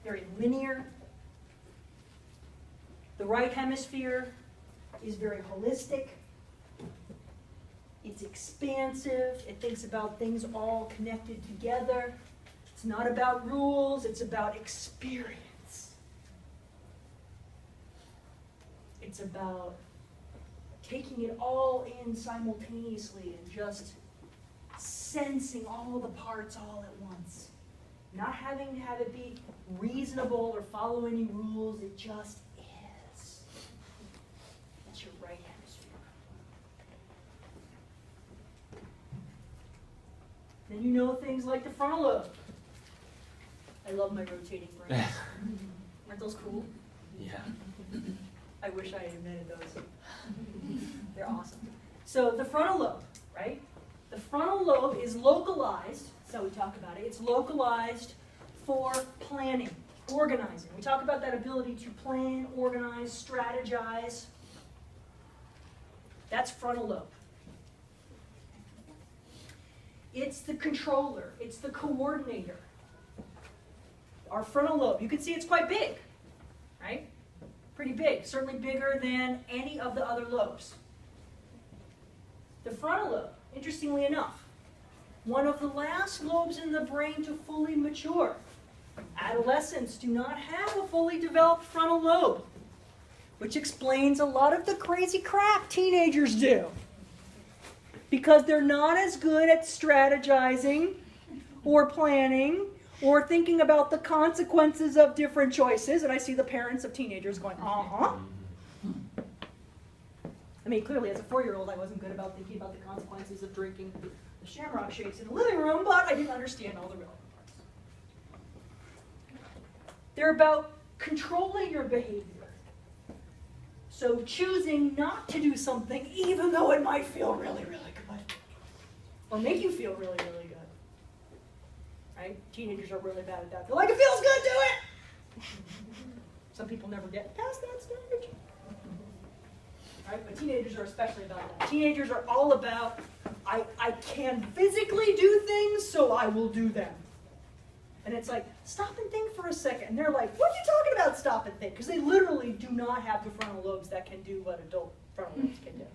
Very linear. The right hemisphere is very holistic. It's expansive. It thinks about things all connected together. It's not about rules, it's about experience. It's about taking it all in simultaneously and just sensing all the parts all at once. Not having to have it be reasonable or follow any rules, it just is. That's your right hemisphere. Then you know things like the frontal lobe. I love my rotating brains. Aren't those cool? Yeah. I wish I had invented those. They're awesome. So the frontal lobe, right? The frontal lobe is localized, that's how we talk about it. It's localized for planning, organizing. We talk about that ability to plan, organize, strategize. That's frontal lobe. It's the controller. It's the coordinator. Our frontal lobe, you can see it's quite big, right? Pretty big, certainly bigger than any of the other lobes. The frontal lobe, interestingly enough, one of the last lobes in the brain to fully mature. Adolescents do not have a fully developed frontal lobe, which explains a lot of the crazy crap teenagers do. Because they're not as good at strategizing or planning or thinking about the consequences of different choices. And I see the parents of teenagers going, uh-huh. I mean, clearly as a 4-year-old, I wasn't good about thinking about the consequences of drinking the Shamrock shakes in the living room, but I didn't understand all the relevant parts. They're about controlling your behavior. So choosing not to do something even though it might feel really, really good. Or make you feel really, really good. Right? Teenagers are really bad at that. They're like, it feels good, do it! Some people never get past that stage. Right? But teenagers are especially about that. Teenagers are all about, I can physically do things, so I will do them. And it's like, stop and think for a second. And they're like, what are you talking about, stop and think? Because they literally do not have the frontal lobes that can do what adult frontal lobes can do.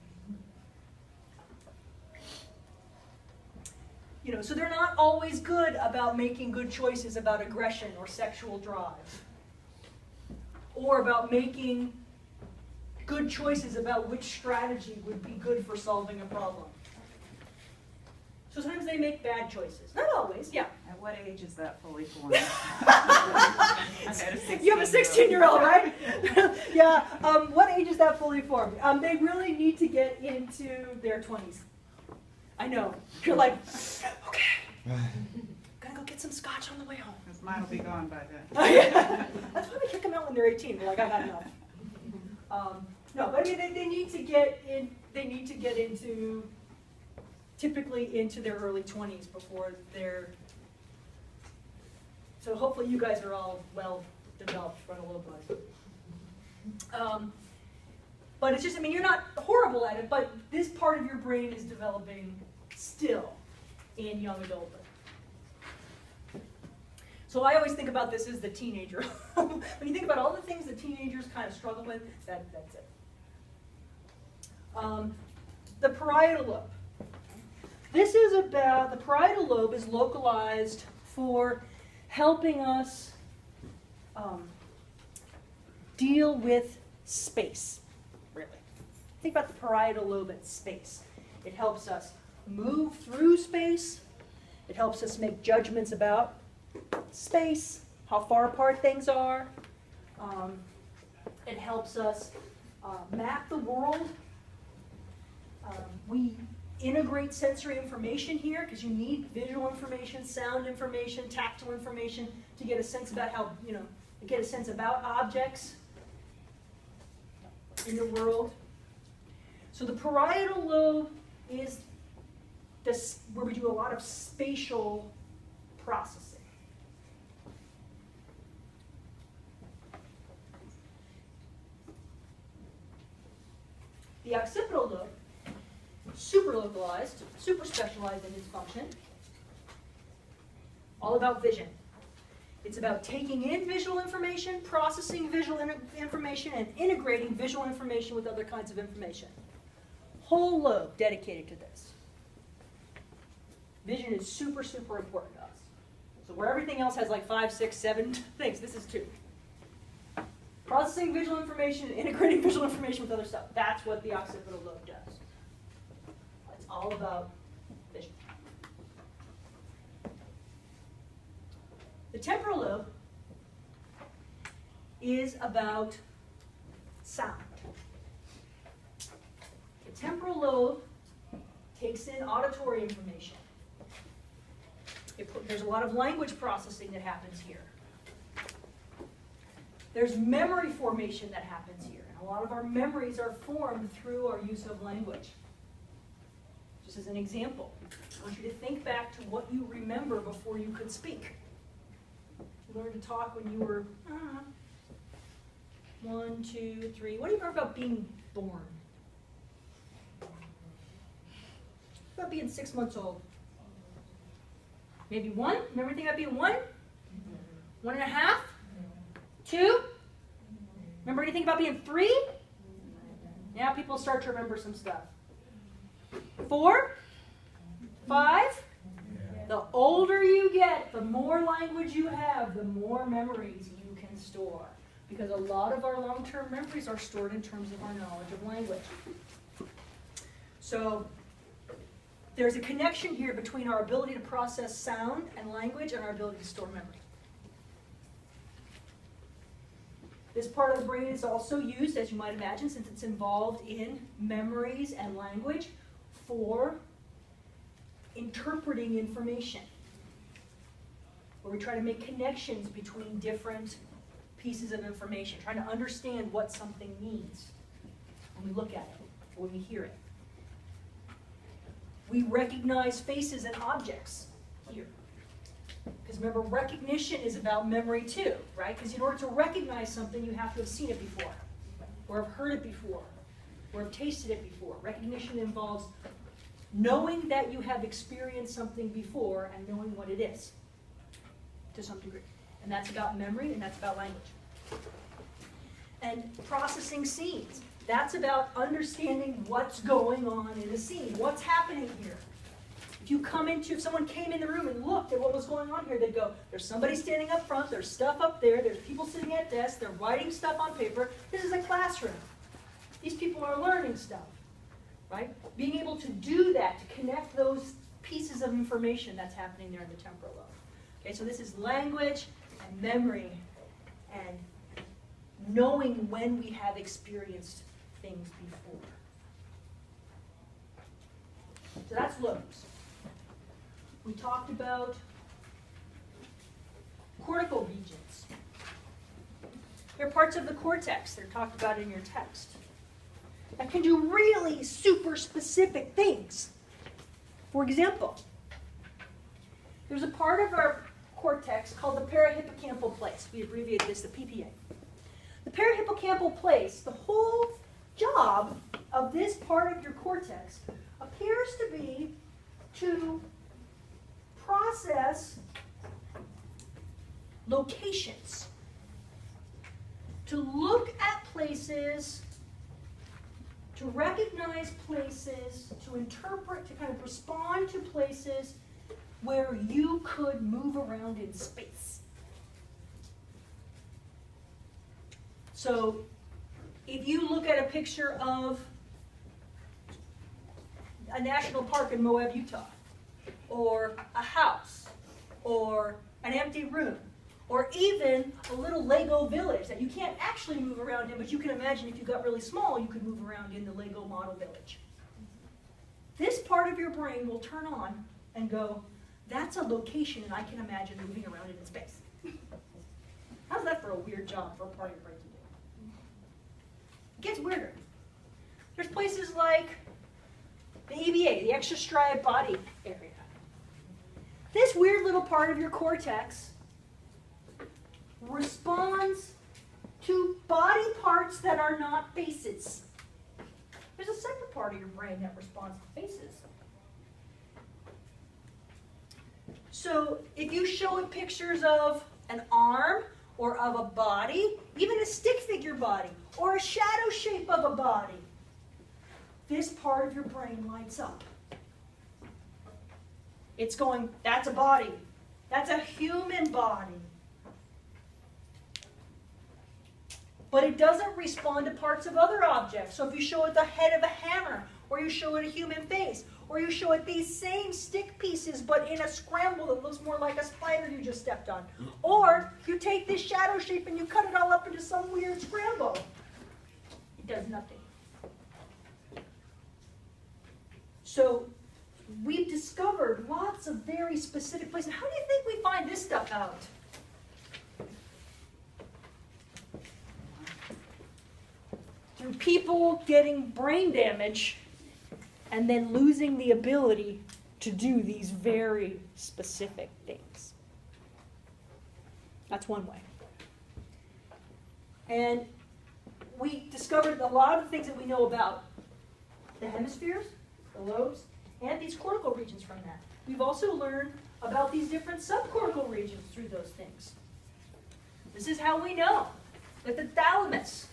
You know, so they're not always good about making good choices about aggression or sexual drive. Or about making good choices about which strategy would be good for solving a problem. So sometimes they make bad choices. Not always, yeah. At what age is that fully formed? You have a 16-year-old, right? Yeah. What age is that fully formed? They really need to get into their 20s. I know. You're like, okay, gotta go get some scotch on the way home. Because mine will be gone by then. Oh, yeah. That's why we kick them out when they're 18. They're like, I got enough. No, but I mean, they need to get in. They need to get into, typically into their early 20s before they're. So hopefully you guys are all well developed frontal lobe-wise. But it's just, I mean, you're not horrible at it, but this part of your brain is developing still in young adulthood. So I always think about this as the teenager. When you think about all the things that teenagers kind of struggle with, that's it. The parietal lobe. This is about, the parietal lobe is localized for helping us deal with space, really. Think about the parietal lobe and space. It helps us move through space. It helps us make judgments about space, how far apart things are. It helps us map the world. We integrate sensory information here because you need visual information, sound information, tactile information to get a sense about how, get a sense about objects in the world. So the parietal lobe is this, where we do a lot of spatial processing. The occipital lobe, super localized, super specialized in its function, all about vision. It's about taking in visual information, processing visual information, and integrating visual information with other kinds of information. Whole lobe dedicated to this. Vision is super, super important to us. So where everything else has like 5, 6, 7 things, this is 2. Processing visual information and integrating visual information with other stuff. That's what the occipital lobe does. It's all about vision. The temporal lobe is about sound. The temporal lobe takes in auditory information. There's a lot of language processing that happens here. There's memory formation that happens here. And a lot of our memories are formed through our use of language. Just as an example, I want you to think back to what you remember before you could speak. You learned to talk when you were 1, 2, 3. What do you remember about being born? What about being 6 months old? Maybe 1? Remember anything about being 1? 1.5? 2? Remember anything about being 3? Now people start to remember some stuff. 4? 5? The older you get, the more language you have, the more memories you can store. Because a lot of our long-term memories are stored in terms of our knowledge of language. So there's a connection here between our ability to process sound and language and our ability to store memory. This part of the brain is also used, as you might imagine, since it's involved in memories and language, for interpreting information, where we try to make connections between different pieces of information, trying to understand what something means when we look at it, or when we hear it. We recognize faces and objects here. Because remember, recognition is about memory too, right? Because in order to recognize something, you have to have seen it before, or have heard it before, or have tasted it before. Recognition involves knowing that you have experienced something before and knowing what it is, to some degree. And that's about memory, and that's about language. And processing scenes. That's about understanding what's going on in a scene. What's happening here? If someone came in the room and looked at what was going on here, they'd go, there's somebody standing up front, there's stuff up there, there's people sitting at desks, they're writing stuff on paper. This is a classroom. These people are learning stuff, right? Being able to do that, to connect those pieces of information that's happening there in the temporal lobe. Okay, so this is language and memory and knowing when we have experienced things before. So that's lobes. We talked about cortical regions. They're parts of the cortex. They're talked about in your text. That can do really super specific things. For example, there's a part of our cortex called the parahippocampal place. We abbreviate this the PPA. The parahippocampal place, the whole job of this part of your cortex appears to be to process locations, to look at places to recognize places, to interpret, to kind of respond to places where you could move around in space. So if you look at a picture of a national park in Moab, Utah, or a house, or an empty room, or even a little Lego village that you can't actually move around in, but you can imagine if you got really small, you could move around in the Lego model village. This part of your brain will turn on and go, that's a location and I can imagine moving around it in space. How's that for a weird job for a part of your brain to do? It gets weirder. There's places like the EBA, the extrastriate body area. This weird little part of your cortex responds to body parts that are not faces. There's a separate part of your brain that responds to faces. So if you show it pictures of an arm or of a body, even a stick figure body, or a shadow shape of a body, this part of your brain lights up. It's going, that's a body. That's a human body. But it doesn't respond to parts of other objects. So if you show it the head of a hammer, or you show it a human face, or you show it these same stick pieces but in a scramble that looks more like a spider you just stepped on. Or you take this shadow shape and you cut it all up into some weird scramble. It does nothing. So we've discovered lots of very specific places. How do you think we find this stuff out? Through people getting brain damage and then losing the ability to do these very specific things. That's one way. And we discovered a lot of the things that we know about the hemispheres, the lobes, and these cortical regions from that. We've also learned about these different subcortical regions through those things. This is how we know that the thalamus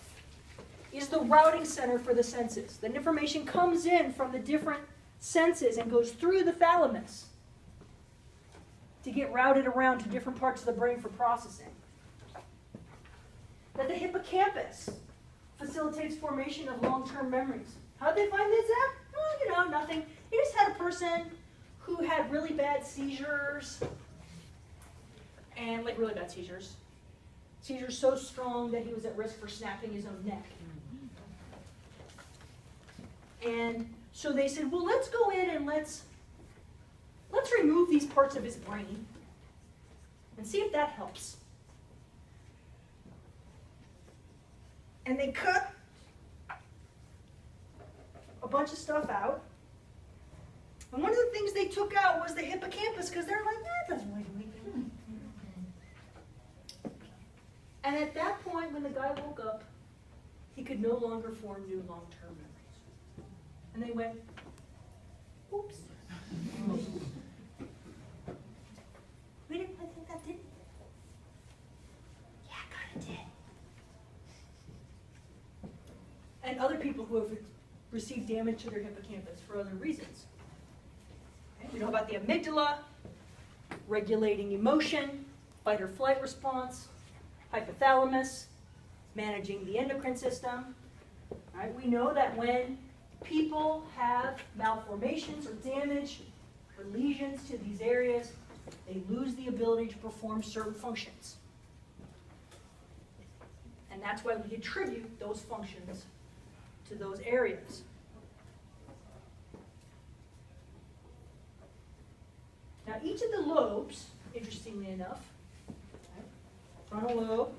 is the routing center for the senses. That information comes in from the different senses and goes through the thalamus to get routed around to different parts of the brain for processing. That the hippocampus facilitates formation of long-term memories. How did they find this out? Well, nothing. They just had a person who had really bad seizures, and really bad seizures. Seizures so strong that he was at risk for snapping his own neck. And so they said, well, let's go in and let's remove these parts of his brain and see if that helps. And they cut a bunch of stuff out. And one of the things they took out was the hippocampus because they're like, that doesn't really do anything. And at that point, when the guy woke up, he could no longer form new long-term memories. And they went, oops. We didn't really think that did. Yeah, it kind of did. And other people who have received damage to their hippocampus for other reasons. Okay? We know about the amygdala, regulating emotion, fight or flight response, hypothalamus, managing the endocrine system. Right? We know that when people have malformations or damage or lesions to these areas, they lose the ability to perform certain functions. And that's why we attribute those functions to those areas. Now, each of the lobes, interestingly enough, frontal lobe,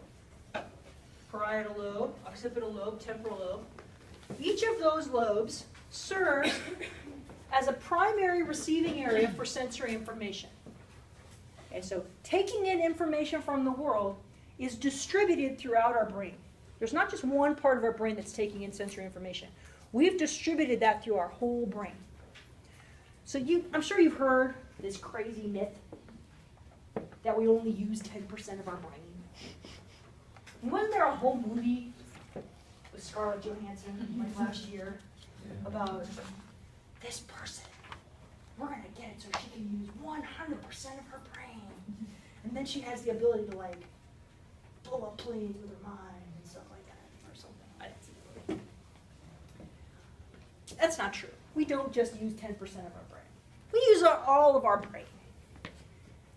parietal lobe, occipital lobe, temporal lobe, each of those lobes serves as a primary receiving area for sensory information. Okay, so taking in information from the world is distributed throughout our brain. There's not just one part of our brain that's taking in sensory information. We've distributed that through our whole brain. So I'm sure you've heard this crazy myth that we only use 10% of our brain. And wasn't there a whole movie with Scarlett Johansson last year? about this person. We're going to get it so she can use 100% of her brain. And then she has the ability to like blow up planes with her mind and stuff like that or something. I didn't see the movie. That's not true. We don't just use 10% of our brain. We use all of our brain.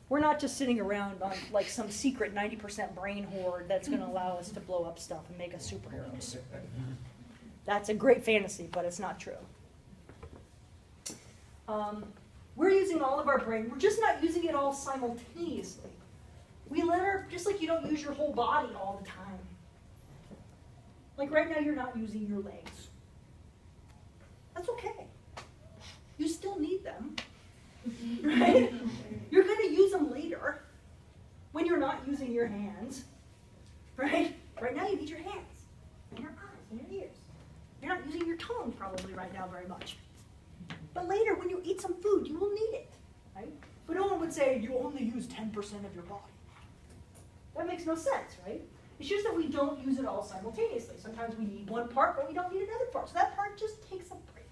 We're not just sitting around on like some secret 90% brain hoard that's going to allow us to blow up stuff and make us superheroes. That's a great fantasy, but it's not true. We're using all of our brain. We're just not using it all simultaneously. We let our, just like you don't use your whole body all the time. Like right now, you're not using your legs. That's okay. You still need them, right? You're going to use them later when you're not using your hands, right? Right now, you need your hands and your eyes and your ears. You're not using your tongue probably right now very much. But later, when you eat some food, you will need it, right? But no one would say you only use 10% of your body. That makes no sense, right? It's just that we don't use it all simultaneously. Sometimes we need one part, but we don't need another part. So that part just takes a break.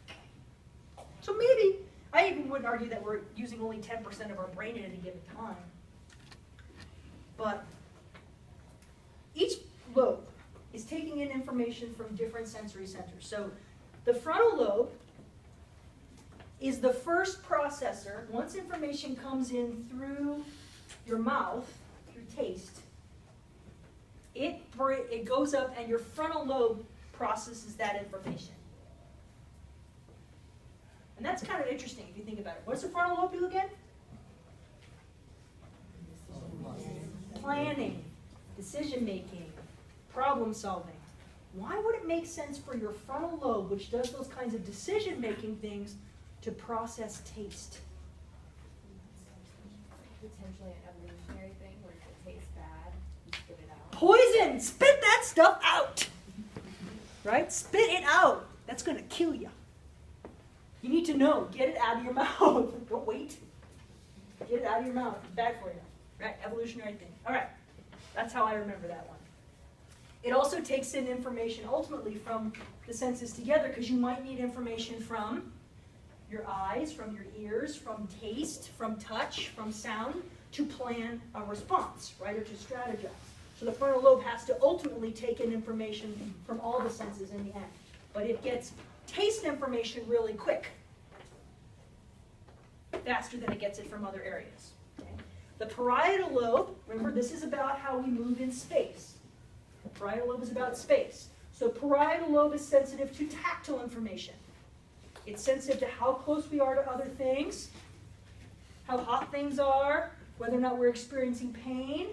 So maybe, I even wouldn't argue that we're using only 10% of our brain at any given time. But each lobe is taking in information from different sensory centers. So the frontal lobe is the first processor. Once information comes in through your mouth, through taste, it goes up and your frontal lobe processes that information. And that's kind of interesting if you think about it. What does the frontal lobe do again? Planning, decision making, problem solving. Why would it make sense for your frontal lobe, which does those kinds of decision making things, to process taste? Potentially an evolutionary thing where if it tastes bad, you spit it out. Poison! Spit that stuff out! Right? Spit it out. That's going to kill you. You need to know. Get it out of your mouth. Don't wait. Get it out of your mouth. It's bad for you. Right? Evolutionary thing. All right. That's how I remember that one. It also takes in information ultimately from the senses together, because you might need information from your eyes, from your ears, from taste, from touch, from sound, to plan a response, right, or to strategize. So the frontal lobe has to ultimately take in information from all the senses in the end. But it gets taste information really quick, faster than it gets it from other areas. Okay? The parietal lobe, remember, this is about how we move in space. The parietal lobe is about space. So parietal lobe is sensitive to tactile information. It's sensitive to how close we are to other things, how hot things are, whether or not we're experiencing pain.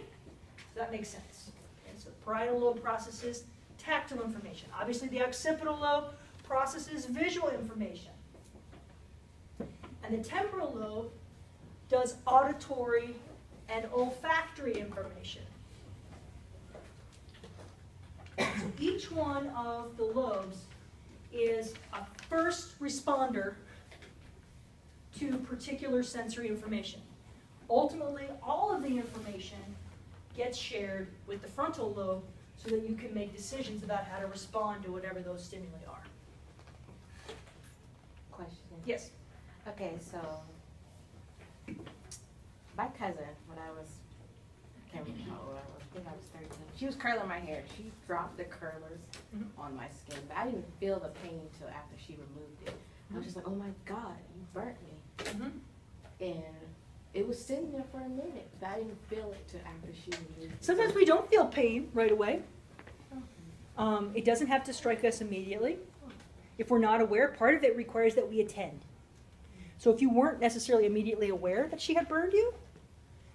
Does that make sense? Okay, so the parietal lobe processes tactile information. Obviously, the occipital lobe processes visual information. And the temporal lobe does auditory and olfactory information. So each one of the lobes is a first responder to particular sensory information. Ultimately, all of the information gets shared with the frontal lobe so that you can make decisions about how to respond to whatever those stimuli are. Question. Yes? Okay, so my cousin, when I can't remember how old I was, I think I was 13. She was curling my hair. She dropped the curlers on my skin, but I didn't feel the pain until after she removed it. I was just like, oh my God, you burnt me. And it was sitting there for a minute, but I didn't feel it till after she removed it. Sometimes we don't feel pain right away. It doesn't have to strike us immediately. If we're not aware, part of it requires that we attend. So if you weren't necessarily immediately aware that she had burned you,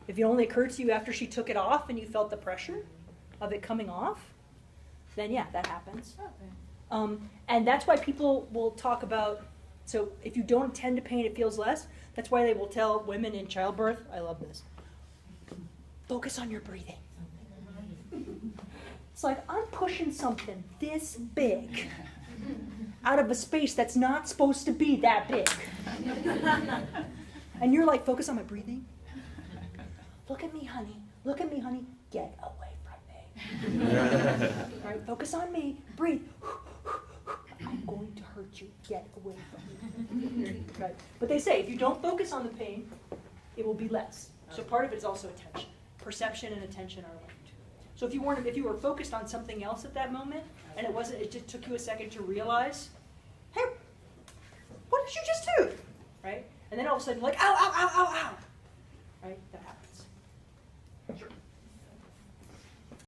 if it only occurred to you after she took it off and you felt the pressure of it coming off, then yeah, that happens. Okay. And that's why people will talk about, so if you don't attend to pain, it feels less. That's why they will tell women in childbirth, I love this, focus on your breathing. It's like, I'm pushing something this big out of a space that's not supposed to be that big. And you're like, focus on my breathing? Look at me, honey. Look at me, honey. Get away from me. Right? Focus on me. Breathe. I'm going to hurt hurt you. Get away from me. Right? But they say if you don't focus on the pain, it will be less. So part of it is also attention. Perception and attention are linked. So if you were focused on something else at that moment, and it just took you a second to realize, hey, what did you just do? Right? And then all of a sudden, like, ow, ow, ow, ow, ow. Right?